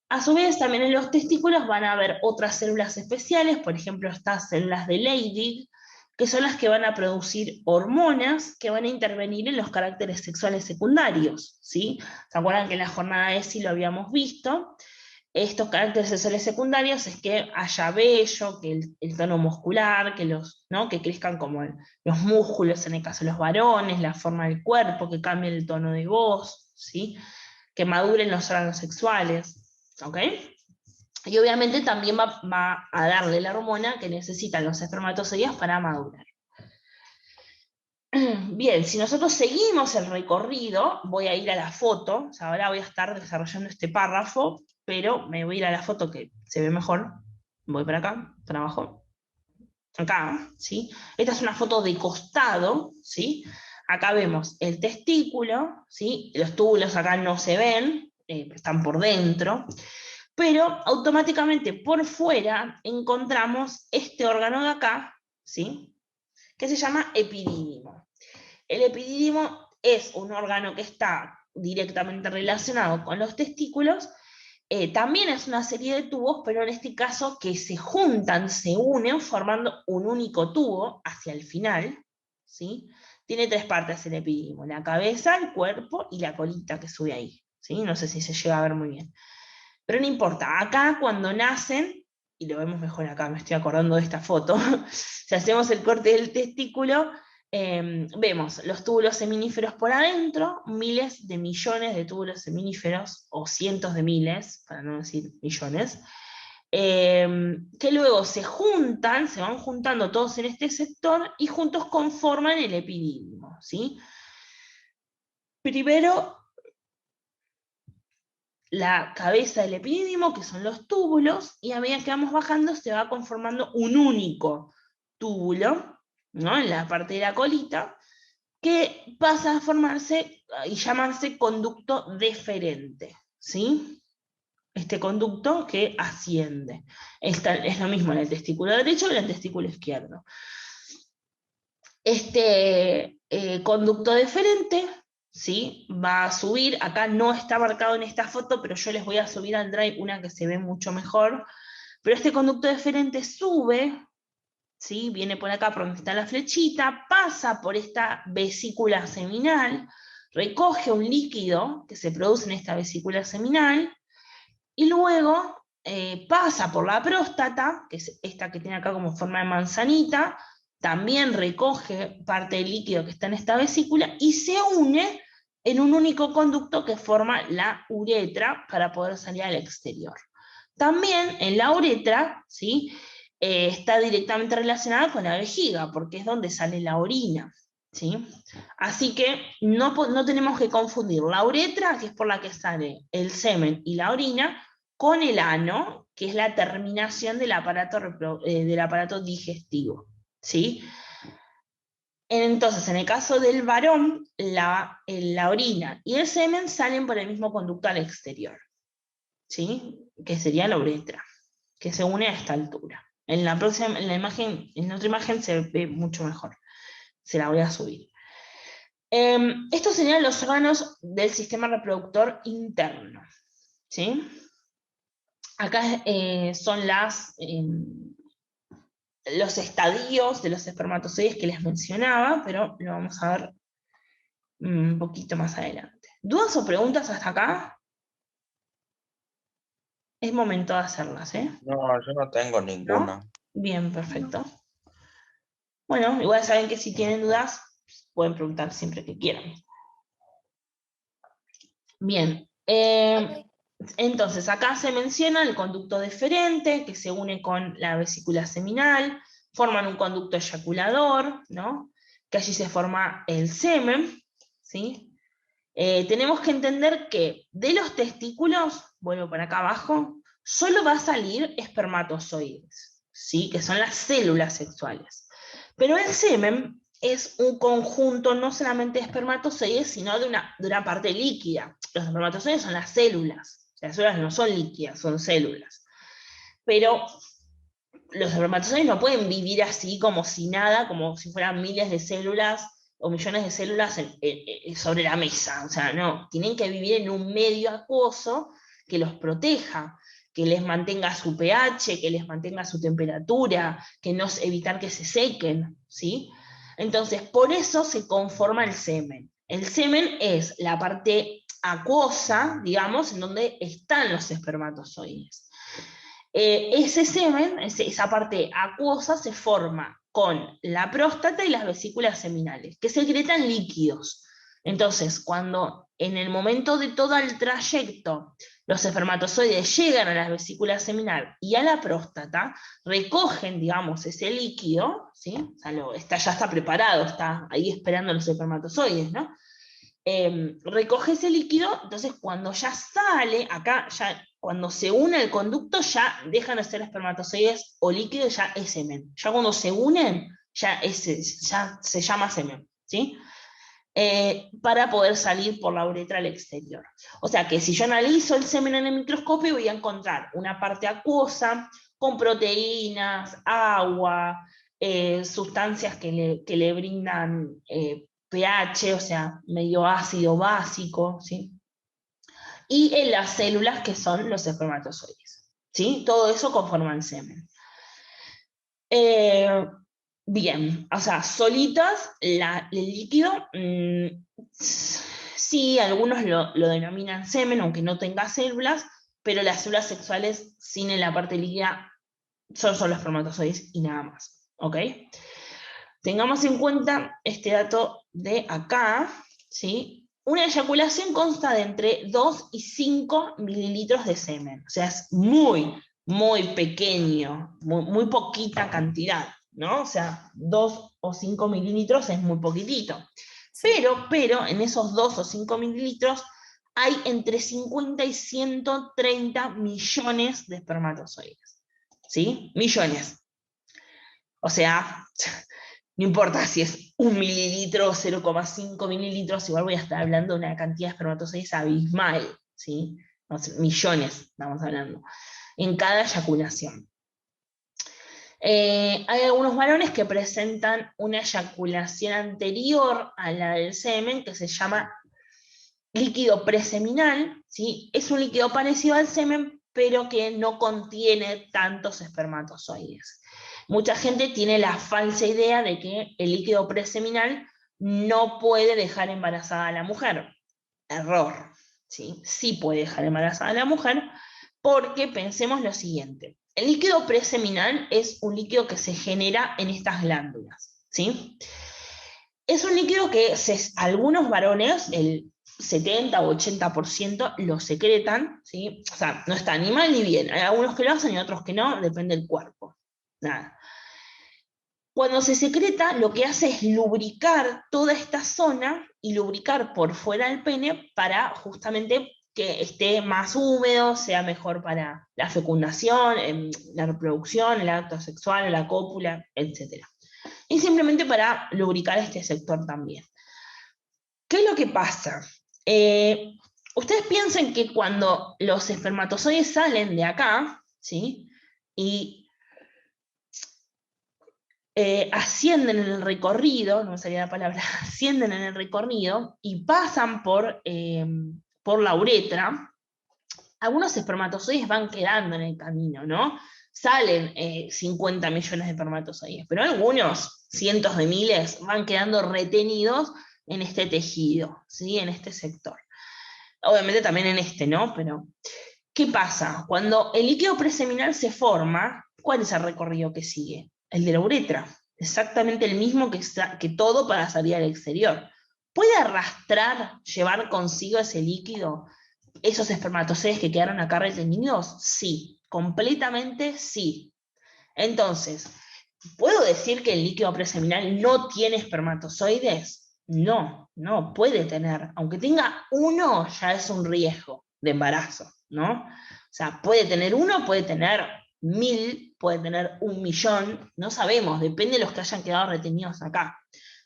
A su vez, también en los testículos van a haber otras células especiales, por ejemplo, estas células de Leydig, que son las que van a producir hormonas que van a intervenir en los caracteres sexuales secundarios, ¿sí? ¿Se acuerdan que en la jornada de ESI lo habíamos visto? Estos caracteres sexuales secundarios es que haya vello, que el tono muscular, que, ¿no? que crezcan como los músculos en el caso de los varones, la forma del cuerpo, que cambie el tono de voz, ¿sí? Que maduren los órganos sexuales. ¿Ok? Y obviamente también va a darle la hormona que necesitan los espermatozoides para madurar. Bien, si nosotros seguimos el recorrido, voy a ir a la foto, o sea, ahora voy a estar desarrollando este párrafo, pero me voy a ir a la foto que se ve mejor. Voy para acá, para abajo. Acá, ¿sí? Esta es una foto de costado, ¿sí? Acá vemos el testículo, ¿sí? Los túbulos acá no se ven, están por dentro, pero automáticamente por fuera encontramos este órgano de acá, ¿sí? Que se llama epidídimo. El epidídimo es un órgano que está directamente relacionado con los testículos, también es una serie de tubos, pero en este caso que se juntan, se unen, formando un único tubo hacia el final, ¿sí? Tiene tres partes el epidídimo: la cabeza, el cuerpo y la colita que sube ahí, ¿sí? No sé si se llega a ver muy bien. Pero no importa, acá cuando nacen, y lo vemos mejor acá, me estoy acordando de esta foto, si hacemos el corte del testículo, vemos los túbulos seminíferos por adentro, miles de millones de túbulos seminíferos, o cientos de miles, para no decir millones, que luego se juntan, se van juntando todos en este sector, y juntos conforman el epidídimo, ¿sí? Primero, la cabeza del epidídimo, que son los túbulos, y a medida que vamos bajando se va conformando un único túbulo, ¿no? En la parte de la colita, que pasa a formarse y llamarse conducto deferente, ¿sí? Este conducto que asciende. Es lo mismo en el testículo derecho y en el testículo izquierdo. Este conducto deferente, ¿sí? Va a subir, acá no está marcado en esta foto, pero yo les voy a subir al Drive una que se ve mucho mejor, pero este conducto deferente sube, ¿sí? Viene por acá por donde está la flechita, pasa por esta vesícula seminal, recoge un líquido que se produce en esta vesícula seminal, y luego pasa por la próstata, que es esta que tiene acá como forma de manzanita, también recoge parte del líquido que está en esta vesícula y se une en un único conducto que forma la uretra para poder salir al exterior. También en la uretra, ¿sí? Está directamente relacionada con la vejiga, porque es donde sale la orina, ¿sí? Así que no tenemos que confundir la uretra, que es por la que sale el semen y la orina, con el ano, que es la terminación del aparato digestivo, ¿sí? Entonces, en el caso del varón, la orina y el semen salen por el mismo conducto al exterior, ¿sí? Que sería la uretra, que se une a esta altura. En la otra imagen se ve mucho mejor. Se la voy a subir. Estos serían los órganos del sistema reproductor interno, ¿sí? Acá son los estadios de los espermatozoides que les mencionaba, pero lo vamos a ver un poquito más adelante. ¿Dudas o preguntas hasta acá? Es momento de hacerlas, ¿eh? No, yo no tengo ninguna. Bien, perfecto. Bueno, igual saben que si tienen dudas, pueden preguntar siempre que quieran. Bien. Ok. Entonces, acá se menciona el conducto deferente, que se une con la vesícula seminal, forman un conducto eyaculador, ¿no? Que allí se forma el semen, ¿sí? Tenemos que entender que de los testículos, vuelvo para acá abajo, solo va a salir espermatozoides, ¿sí? Que son las células sexuales. Pero el semen es un conjunto no solamente de espermatozoides, sino de una parte líquida. Los espermatozoides son las células. Las células no son líquidas, son células. Pero los espermatozoides no pueden vivir así como si nada, como si fueran miles de células o millones de células sobre la mesa. O sea, no, tienen que vivir en un medio acuoso que los proteja, que les mantenga su pH, que les mantenga su temperatura, que no evitar que se sequen, ¿sí? Entonces, por eso se conforma el semen. El semen es la parte acuosa, digamos, en donde están los espermatozoides. Ese semen, esa parte acuosa, se forma con la próstata y las vesículas seminales, que secretan líquidos. Entonces, cuando en el momento de todo el trayecto los espermatozoides llegan a las vesículas seminales y a la próstata, recogen, digamos, ese líquido, ¿sí? O sea, ya está preparado, está ahí esperando los espermatozoides, ¿no? Recoge ese líquido, entonces cuando ya sale, acá ya cuando se une el conducto ya dejan de ser espermatozoides o líquido, ya es semen. Ya cuando se unen, ya se llama semen, ¿sí? Para poder salir por la uretra al exterior. O sea que si yo analizo el semen en el microscopio voy a encontrar una parte acuosa con proteínas, agua, sustancias que le brindan pH, o sea, medio ácido básico, ¿sí? Y en las células que son los espermatozoides, ¿sí? Todo eso conforma el semen. Bien, o sea, solitas, el líquido, sí, algunos lo denominan semen, aunque no tenga células, pero las células sexuales sin la parte líquida son solo espermatozoides y nada más, ¿ok? Tengamos en cuenta este dato de acá, ¿sí? Una eyaculación consta de entre 2 y 5 mililitros de semen, o sea, es muy, muy pequeño, muy poquita cantidad, ¿no? O sea, 2 o 5 mililitros es muy poquitito. Pero en esos 2 o 5 mililitros hay entre 50 y 130 millones de espermatozoides, ¿sí? Millones. O sea, no importa si es 1 mililitro o 0,5 mililitros, igual voy a estar hablando de una cantidad de espermatozoides abismal, ¿sí? O sea, millones estamos hablando, en cada eyaculación. Hay algunos varones que presentan una eyaculación anterior a la del semen, que se llama líquido preseminal, ¿sí? Es un líquido parecido al semen, pero que no contiene tantos espermatozoides. Mucha gente tiene la falsa idea de que el líquido preseminal no puede dejar embarazada a la mujer. Error, ¿sí? Sí puede dejar embarazada a la mujer, porque pensemos lo siguiente. El líquido preseminal es un líquido que se genera en estas glándulas, ¿sí? Es un líquido que algunos varones, el 70 o 80% lo secretan, ¿sí? O sea, no está ni mal ni bien. Hay algunos que lo hacen y otros que no, depende del cuerpo. Nada. Cuando se secreta, lo que hace es lubricar toda esta zona y lubricar por fuera del pene para justamente que esté más húmedo, sea mejor para la fecundación, la reproducción, el acto sexual, la cópula, etc. Y simplemente para lubricar este sector también. ¿Qué es lo que pasa? Ustedes piensen que cuando los espermatozoides salen de acá, ¿sí? Y ascienden en el recorrido, no me salía la palabra, ascienden en el recorrido y pasan por la uretra, algunos espermatozoides van quedando en el camino, ¿no? Salen 50 millones de espermatozoides, pero algunos, cientos de miles, van quedando retenidos en este tejido, ¿sí? En este sector. Obviamente también en este, ¿no? Pero ¿Qué pasa? Cuando el líquido preseminal se forma, ¿cuál es el recorrido que sigue? El de la uretra. Exactamente el mismo que todo para salir al exterior. ¿Puede arrastrar, llevar consigo ese líquido, esos espermatozoides que quedaron acá retenidos? Sí, completamente sí. Entonces, ¿puedo decir que el líquido preseminal no tiene espermatozoides? No, no puede tener. Aunque tenga uno, ya es un riesgo de embarazo, ¿no? O sea, puede tener uno, puede tener 1000, puede tener 1.000.000, no sabemos, depende de los que hayan quedado retenidos acá.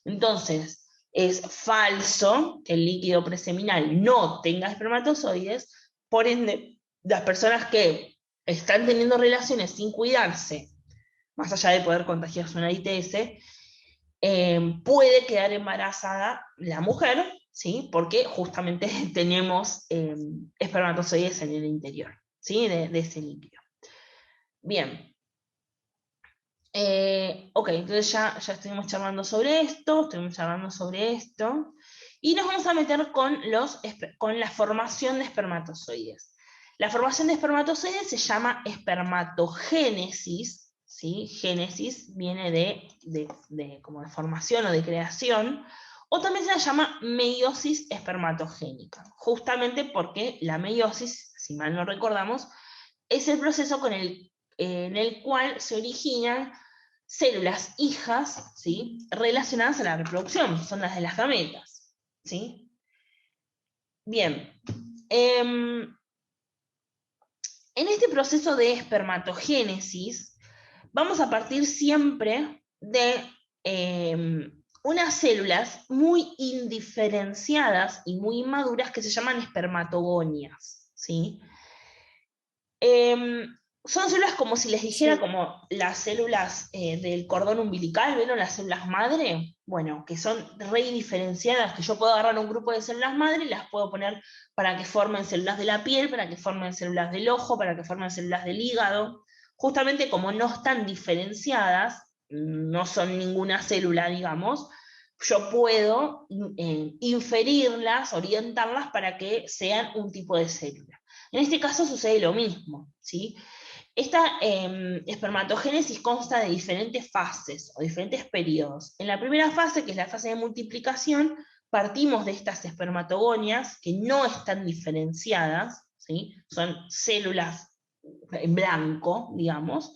Entonces, es falso que el líquido preseminal no tenga espermatozoides, por ende, las personas que están teniendo relaciones sin cuidarse, más allá de poder contagiarse una ITS, puede quedar embarazada la mujer, ¿sí? Porque justamente tenemos espermatozoides en el interior, ¿sí? De ese líquido. Bien. Ok, entonces ya estuvimos charlando sobre esto, y nos vamos a meter con la formación de espermatozoides. La formación de espermatozoides se llama espermatogénesis, ¿sí? Génesis viene como de formación o de creación, o también se la llama meiosis espermatogénica, justamente porque la meiosis, si mal no recordamos, es el proceso en el cual se originan células hijas, ¿sí? Relacionadas a la reproducción, son las de las gametas, ¿sí? Bien. En este proceso de espermatogénesis, vamos a partir siempre de unas células muy indiferenciadas y muy inmaduras que se llaman espermatogonias, ¿sí? Son células como si les dijera, Sí. como las células del cordón umbilical, ¿vieron las células madre? Bueno, que son re diferenciadas, que yo puedo agarrar un grupo de células madre y las puedo poner para que formen células de la piel, para que formen células del ojo, para que formen células del hígado. Justamente como no están diferenciadas, no son ninguna célula, digamos, yo puedo inferirlas, orientarlas para que sean un tipo de célula. En este caso sucede lo mismo, ¿sí? Esta espermatogénesis consta de diferentes fases o diferentes periodos. En la primera fase, que es la fase de multiplicación, partimos de estas espermatogonias que no están diferenciadas, ¿sí? Son células en blanco, digamos,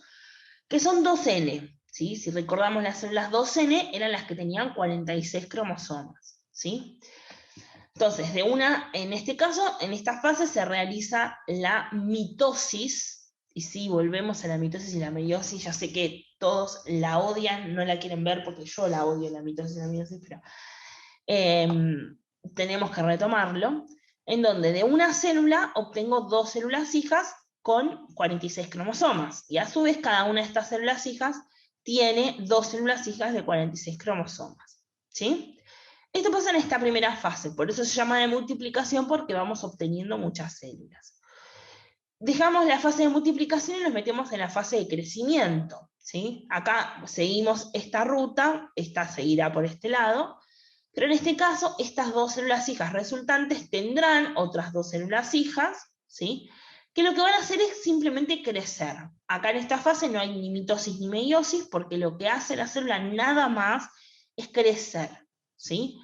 que son 2N. ¿Sí? Si recordamos, las células 2N eran las que tenían 46 cromosomas, ¿sí? Entonces, en este caso, en esta fase se realiza la mitosis, y sí, volvemos a la mitosis y la meiosis. Ya sé que todos la odian, no la quieren ver porque yo la odio, la mitosis y la meiosis, pero tenemos que retomarlo, en donde de una célula obtengo 2 células hijas con 46 cromosomas, y a su vez cada una de estas células hijas tiene 2 células hijas de 46 cromosomas, ¿sí? Esto pasa en esta primera fase, por eso se llama de multiplicación, porque vamos obteniendo muchas células. Dejamos la fase de multiplicación y nos metemos en la fase de crecimiento, ¿sí? Acá seguimos esta ruta, esta seguirá por este lado, pero en este caso estas 2 células hijas resultantes tendrán otras 2 células hijas, ¿sí? Que lo que van a hacer es simplemente crecer. Acá en esta fase no hay ni mitosis ni meiosis, porque lo que hace la célula nada más es crecer, ¿sí?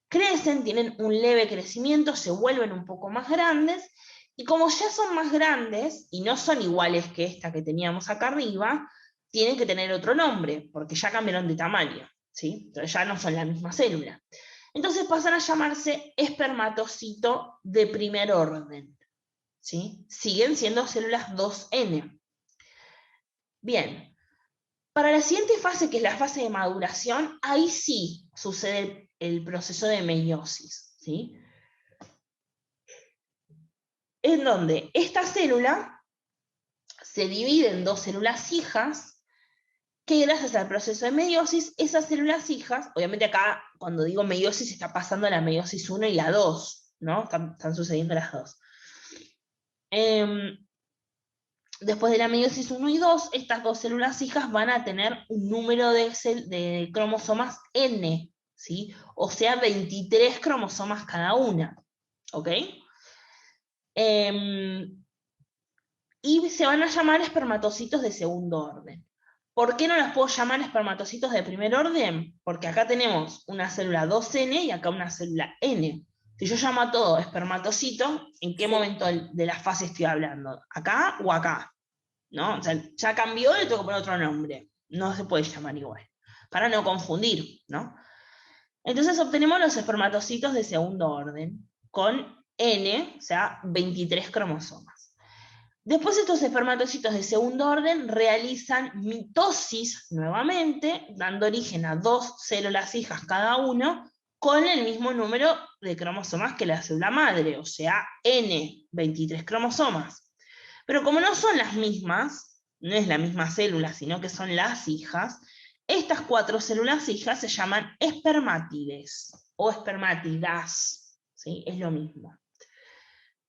Crecen, tienen un leve crecimiento, se vuelven un poco más grandes, y como ya son más grandes, y no son iguales que esta que teníamos acá arriba, tienen que tener otro nombre, porque ya cambiaron de tamaño, ¿sí? Entonces ya no son la misma célula. Entonces pasan a llamarse espermatocito de primer orden, ¿sí? Siguen siendo células 2N. Bien, para la siguiente fase, que es la fase de maduración, ahí sí sucede el proceso de meiosis, ¿sí? En donde esta célula se divide en 2 células hijas, que gracias al proceso de meiosis, esas células hijas, obviamente acá cuando digo meiosis está pasando la meiosis 1 y la 2, ¿no? Están sucediendo las dos. Después de la meiosis 1 y 2, estas 2 células hijas van a tener un número de cromosomas N, ¿sí? O sea, 23 cromosomas cada una, ¿ok? y se van a llamar espermatocitos de segundo orden. ¿Por qué no las puedo llamar espermatocitos de primer orden? Porque acá tenemos una célula 2N y acá una célula N. Si yo llamo a todo espermatocito, ¿en qué momento de la fase estoy hablando? ¿Acá o acá? ¿No? O sea, ya cambió, le tengo que poner otro nombre. No se puede llamar igual. Para no confundir, ¿no? Entonces obtenemos los espermatocitos de segundo orden, con N, o sea, 23 cromosomas. Después estos espermatocitos de segundo orden realizan mitosis nuevamente, dando origen a 2 células hijas cada uno, con el mismo número de cromosomas que la célula madre, o sea, N, 23 cromosomas. Pero como no son las mismas, no es la misma célula, sino que son las hijas, estas 4 células hijas se llaman espermátides, o espermátidas, ¿sí? Es lo mismo.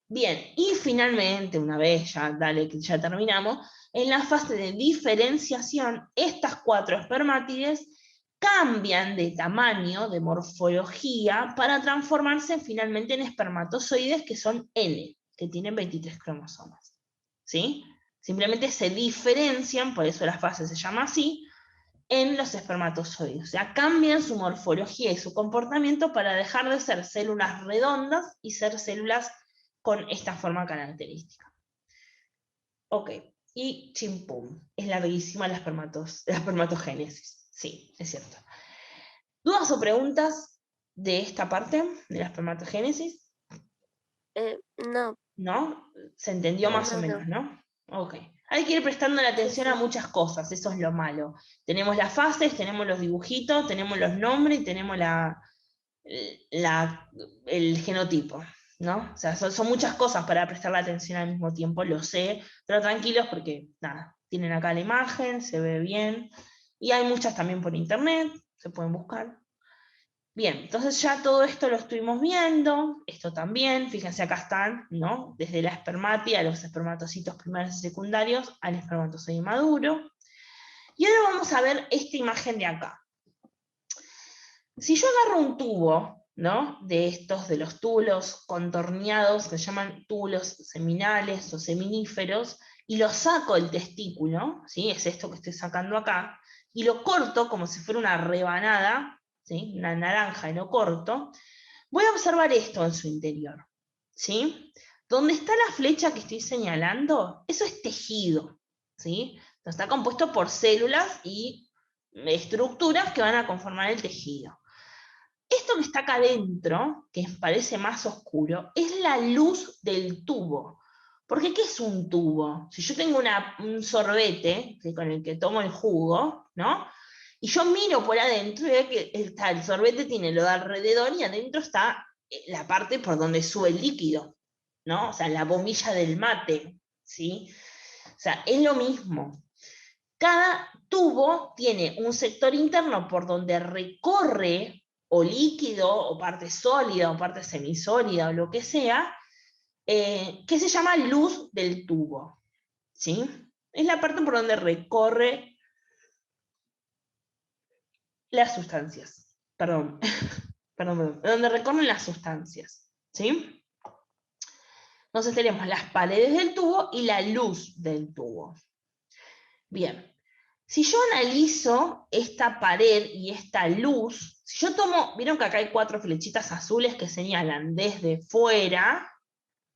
Bien, y finalmente, una vez ya, dale que ya terminamos, en la fase de diferenciación, estas 4 espermátides cambian de tamaño, de morfología, para transformarse finalmente en espermatozoides que son N, que tienen 23 cromosomas. ¿Sí? Simplemente se diferencian, por eso la fase se llama así, en los espermatozoides. O sea, cambian su morfología y su comportamiento para dejar de ser células redondas y ser células con esta forma característica. Ok, y chimpum, es la bellísima la espermatogénesis. Sí, es cierto. ¿Dudas o preguntas de esta parte, de la espermatogénesis? No, ¿No? ¿Se entendió No. más o No, menos, no? Ok. Hay que ir prestando la atención a muchas cosas, eso es lo malo. Tenemos las fases, tenemos los dibujitos, tenemos los nombres y tenemos el genotipo, ¿no? O sea, son muchas cosas para prestar la atención al mismo tiempo, lo sé, pero tranquilos porque, nada, tienen acá la imagen, se ve bien, y hay muchas también por internet, se pueden buscar. Bien, entonces ya todo esto lo estuvimos viendo, esto también, fíjense acá están, ¿no? Desde la espermátia, los espermatocitos primarios y secundarios, al espermatozoide maduro. Y ahora vamos a ver esta imagen de acá. Si yo agarro un tubo, ¿no? De estos, de los túbulos contorneados, que se llaman túbulos seminales o seminíferos, y lo saco del testículo, ¿sí? Es esto que estoy sacando acá, y lo corto como si fuera una rebanada, ¿sí? Una naranja y lo corto, voy a observar esto en su interior, ¿sí? Donde está la flecha que estoy señalando, eso es tejido, ¿sí? Está compuesto por células y estructuras que van a conformar el tejido. Esto que está acá adentro, que parece más oscuro, es la luz del tubo. Porque ¿qué es un tubo? Si yo tengo un sorbete con el que tomo el jugo, ¿no? Y yo miro por adentro y veo que el sorbete tiene lo de alrededor y adentro está la parte por donde sube el líquido, ¿no? O sea, la bombilla del mate, ¿sí? O sea, es lo mismo. Cada tubo tiene un sector interno por donde recorre o líquido, o parte sólida, o parte semisólida, o lo que sea, que se llama luz del tubo. ¿Sí? Es la parte por donde recorre las sustancias. Perdón, donde recorren las sustancias. ¿Sí? Entonces tenemos las paredes del tubo y la luz del tubo. Bien. Si yo analizo esta pared y esta luz, si yo tomo, vieron que acá hay 4 flechitas azules que señalan desde fuera,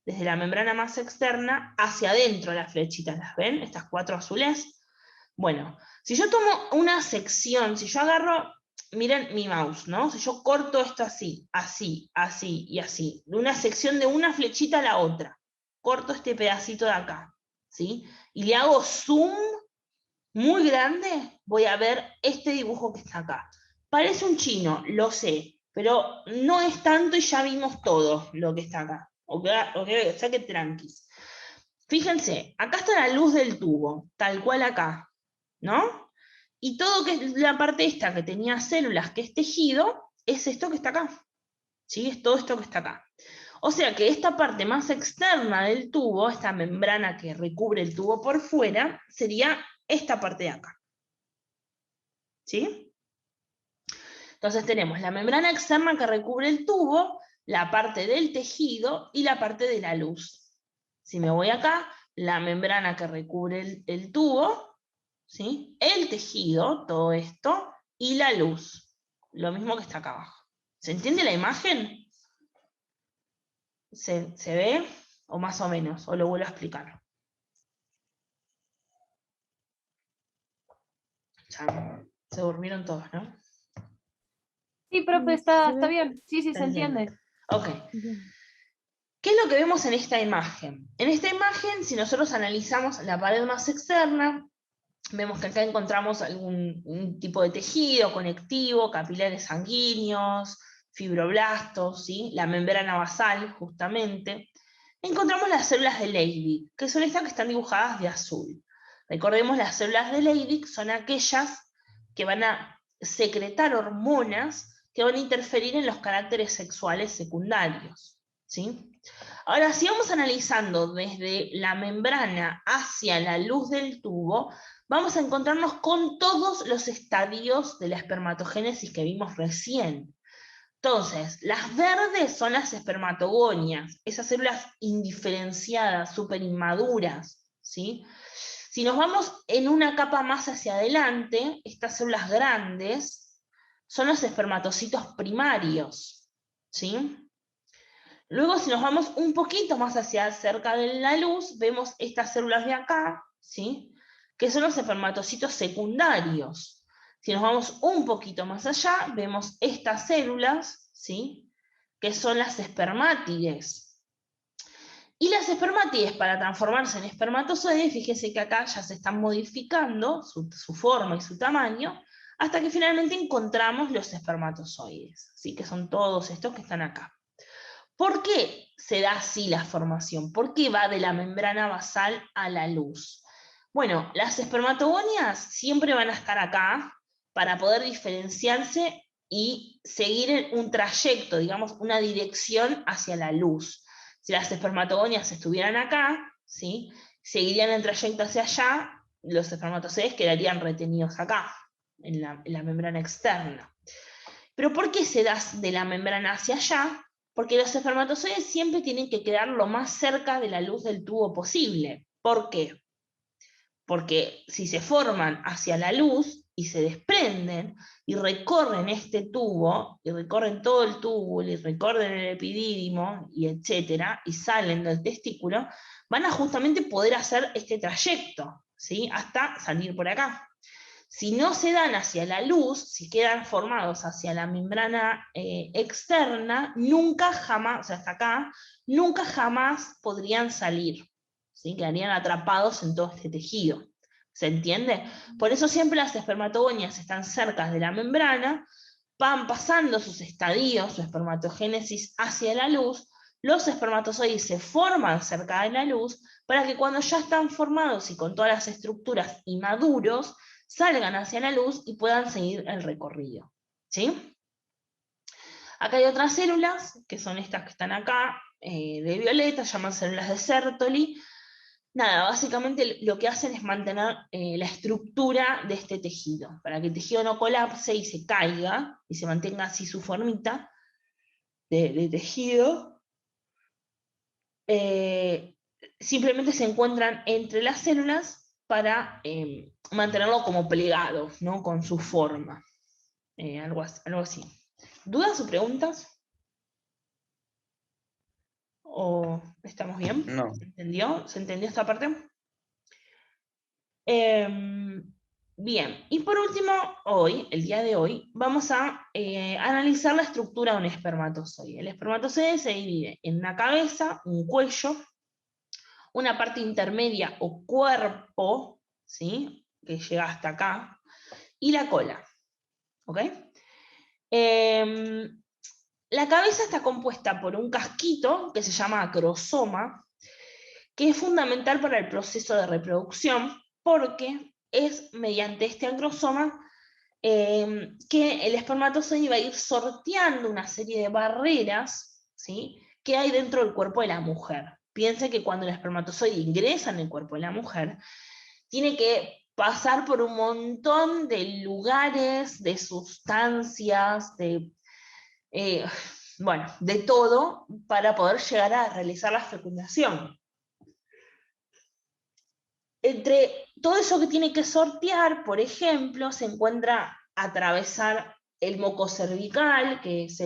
desde la membrana más externa, hacia adentro las flechitas, ¿las ven? Estas 4 azules. Bueno, si yo tomo una sección, si yo agarro, miren mi mouse, ¿no? Si yo corto esto así, así, así y así, de una sección de una flechita a la otra, corto este pedacito de acá, ¿sí? Y le hago zoom muy grande, voy a ver este dibujo que está acá. Parece un chino, lo sé, pero no es tanto y ya vimos todo lo que está acá. O sea que tranquis. Fíjense, acá está la luz del tubo, tal cual acá, ¿no? Y todo que es la parte esta que tenía células, que es tejido, es esto que está acá. ¿Sí? Es todo esto que está acá. O sea que esta parte más externa del tubo, esta membrana que recubre el tubo por fuera, sería esta parte de acá. ¿Sí? Entonces tenemos la membrana externa que recubre el tubo, la parte del tejido y la parte de la luz. Si me voy acá, la membrana que recubre el tubo, ¿sí? El tejido, todo esto, y la luz. Lo mismo que está acá abajo. ¿Se entiende la imagen? ¿Se ve? O más o menos, o lo vuelvo a explicar. Ya, se durmieron todos, ¿no? Sí, profe, está bien. Sí, se entiende. Ok. ¿Qué es lo que vemos en esta imagen? En esta imagen, si nosotros analizamos la pared más externa, vemos que acá encontramos un tipo de tejido conectivo, capilares sanguíneos, fibroblastos, ¿sí? La membrana basal, justamente. Encontramos las células de Leydig, que son estas que están dibujadas de azul. Recordemos, las células de Leydig son aquellas que van a secretar hormonas que van a interferir en los caracteres sexuales secundarios, ¿sí? Ahora, si vamos analizando desde la membrana hacia la luz del tubo, vamos a encontrarnos con todos los estadios de la espermatogénesis que vimos recién. Entonces, las verdes son las espermatogonias, esas células indiferenciadas, súper inmaduras, ¿sí? Si nos vamos en una capa más hacia adelante, estas células grandes son los espermatocitos primarios, ¿sí? Luego, si nos vamos un poquito más hacia cerca de la luz, vemos estas células de acá, ¿sí? Que son los espermatocitos secundarios. Si nos vamos un poquito más allá, vemos estas células, ¿sí? Que son las espermátides. Y las espermátides, para transformarse en espermatozoides, fíjese que acá ya se están modificando su forma y su tamaño, hasta que finalmente encontramos los espermatozoides, ¿sí? Que son todos estos que están acá. ¿Por qué se da así la formación? ¿Por qué va de la membrana basal a la luz? Bueno, las espermatogonias siempre van a estar acá para poder diferenciarse y seguir un trayecto, digamos, una dirección hacia la luz. Si las espermatogonias estuvieran acá, ¿sí? Seguirían el trayecto hacia allá, los espermatozoides quedarían retenidos acá, en la membrana externa. ¿Pero por qué se da de la membrana hacia allá? Porque los espermatozoides siempre tienen que quedar lo más cerca de la luz del tubo posible. ¿Por qué? Porque si se forman hacia la luz y se desprenden y recorren este tubo, y recorren todo el tubo, y recorren el epidídimo, y etcétera, y salen del testículo, van a justamente poder hacer este trayecto, ¿sí? Hasta salir por acá. Si no se dan hacia la luz, si quedan formados hacia la membrana externa, nunca jamás, o sea, hasta acá, nunca jamás podrían salir, ¿sí? Quedarían atrapados en todo este tejido. ¿Se entiende? Por eso siempre las espermatogonias están cerca de la membrana, van pasando sus estadios, su espermatogénesis hacia la luz, los espermatozoides se forman cerca de la luz, para que cuando ya están formados y con todas las estructuras inmaduros, salgan hacia la luz y puedan seguir el recorrido, ¿sí? Acá hay otras células, que son estas que están acá, de violeta, llaman células de Sertoli. Nada, básicamente lo que hacen es mantener la estructura de este tejido, para que el tejido no colapse y se caiga, y se mantenga así su formita de tejido. Simplemente se encuentran entre las células para mantenerlo como plegado, ¿no? Con su forma. Algo así. ¿Dudas o preguntas? ¿O estamos bien? No. ¿Se entendió? ¿Se entendió esta parte? Bien, y por último, hoy, el día de hoy, vamos a analizar la estructura de un espermatozoide. El espermatozoide se divide en una cabeza, un cuello, una parte intermedia o cuerpo, ¿sí? Que llega hasta acá, y la cola. ¿Ok? La cabeza está compuesta por un casquito que se llama acrosoma, que es fundamental para el proceso de reproducción, porque es mediante este acrosoma que el espermatozoide va a ir sorteando una serie de barreras, ¿sí? Que hay dentro del cuerpo de la mujer. Piense que cuando el espermatozoide ingresa en el cuerpo de la mujer, tiene que pasar por un montón de lugares, de sustancias, bueno, de todo, para poder llegar a realizar la fecundación. entre todo eso que tiene que sortear, por ejemplo, se encuentra atravesar el moco cervical, que es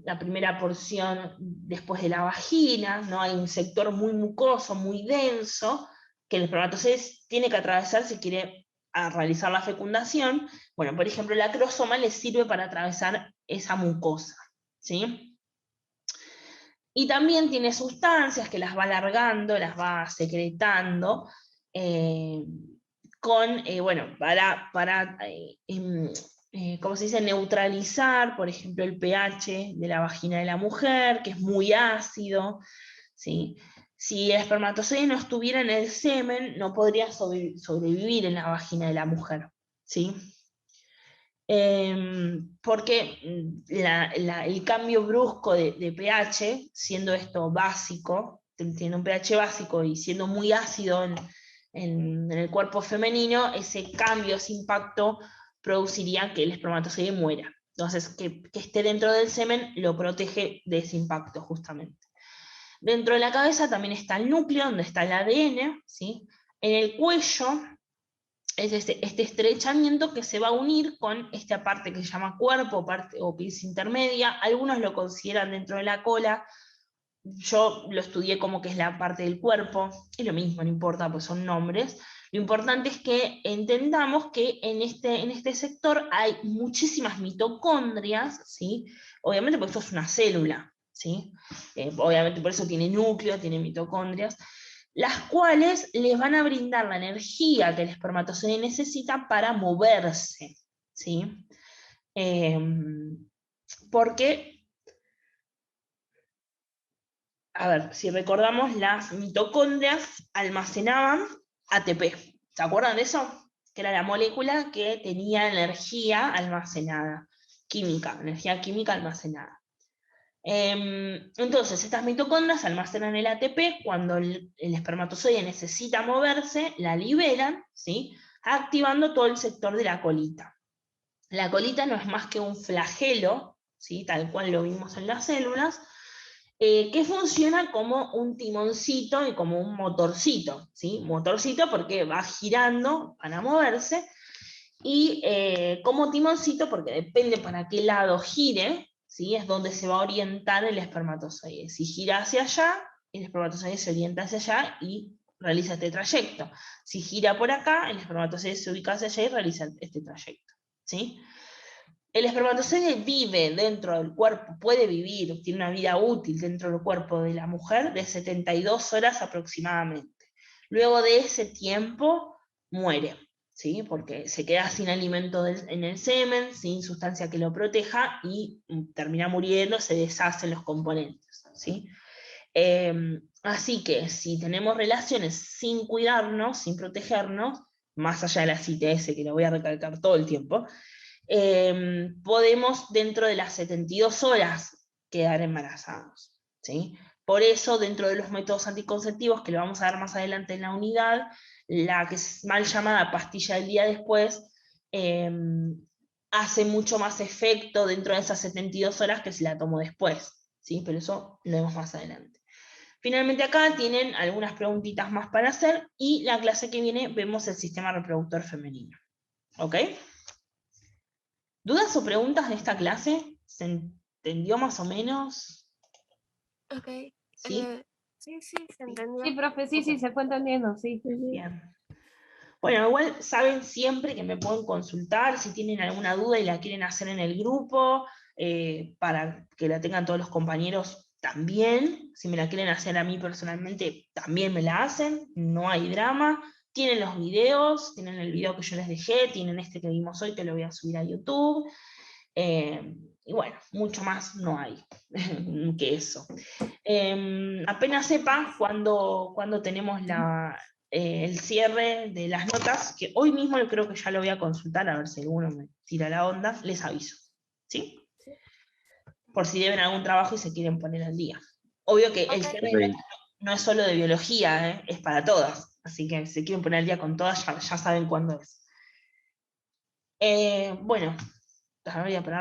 la primera porción después de la vagina, ¿no? Hay un sector muy mucoso, muy denso, que el espermatozoide tiene que atravesar si quiere realizar la fecundación. Bueno, por ejemplo, el acrosoma le sirve para atravesar esa mucosa, ¿sí? Y también tiene sustancias que las va alargando, las va secretando, para ¿cómo se dice? Neutralizar, por ejemplo, el pH de la vagina de la mujer, que es muy ácido, ¿sí? Si el espermatozoide no estuviera en el semen, no podría sobrevivir en la vagina de la mujer, ¿sí? Porque el cambio brusco de pH, siendo esto básico, tiene un pH básico y siendo muy ácido en el cuerpo femenino, ese cambio, ese impacto produciría que el espermatozoide muera. Entonces, que esté dentro del semen lo protege de ese impacto justamente. Dentro de la cabeza también está el núcleo, donde está el ADN, ¿sí? En el cuello es este estrechamiento que se va a unir con esta parte que se llama cuerpo, o pieza intermedia. Algunos lo consideran dentro de la cola, yo lo estudié como que es la parte del cuerpo, es lo mismo, no importa, pues son nombres. Lo importante es que entendamos que en este sector hay muchísimas mitocondrias, ¿sí? Obviamente porque esto es una célula, ¿sí? Obviamente por eso tiene núcleo, tiene mitocondrias, las cuales les van a brindar la energía que el espermatozoide necesita para moverse, ¿sí? Porque, a ver, si recordamos, las mitocondrias almacenaban ATP. ¿Se acuerdan de eso? Que era la molécula que tenía energía almacenada, energía química almacenada. Entonces, estas mitocondrias almacenan el ATP, cuando el espermatozoide necesita moverse, la liberan, ¿sí? Activando todo el sector de la colita. La colita no es más que un flagelo, ¿sí? Tal cual lo vimos en las células, que funciona como un timoncito y como un motorcito, ¿sí? Motorcito porque va girando para moverse, y como timoncito porque depende para qué lado gire, ¿sí? Es donde se va a orientar el espermatozoide. Si gira hacia allá, el espermatozoide se orienta hacia allá y realiza este trayecto. Si gira por acá, el espermatozoide se ubica hacia allá y realiza este trayecto, ¿sí? El espermatozoide vive dentro del cuerpo, puede vivir, tiene una vida útil dentro del cuerpo de la mujer de 72 horas aproximadamente. Luego de ese tiempo muere, ¿sí? Porque se queda sin alimento en el semen, sin sustancia que lo proteja, y termina muriendo, se deshacen los componentes, ¿sí? Así que si tenemos relaciones sin cuidarnos, sin protegernos, más allá de la ITS, que lo voy a recalcar todo el tiempo, podemos dentro de las 72 horas quedar embarazados, ¿sí? Por eso, dentro de los métodos anticonceptivos, que lo vamos a ver más adelante en la unidad, la que es mal llamada pastilla del día después, hace mucho más efecto dentro de esas 72 horas que si la tomo después, ¿sí? Pero eso lo vemos más adelante. Finalmente acá tienen algunas preguntitas más para hacer, y la clase que viene vemos el sistema reproductor femenino. ¿Ok? ¿Dudas o preguntas de esta clase? ¿Se entendió más o menos? Ok. ¿Sí? Sí, se entendió. Sí, profe, sí, se fue entendiendo, sí. Bien. Bueno, igual saben siempre que me pueden consultar si tienen alguna duda y la quieren hacer en el grupo, para que la tengan todos los compañeros también. Si me la quieren hacer a mí personalmente, también me la hacen, no hay drama. Tienen los videos, tienen el video que yo les dejé, tienen este que vimos hoy que lo voy a subir a YouTube. Y bueno, mucho más no hay que eso. Apenas sepa cuando tenemos el cierre de las notas, que hoy mismo creo que ya lo voy a consultar, a ver si alguno me tira la onda, les aviso, ¿sí? Por si deben algún trabajo y se quieren poner al día. Obvio que el cierre de notas no es solo de biología, es para todas, así que si se quieren poner al día con todas, ya saben cuándo es. Bueno, voy a parar.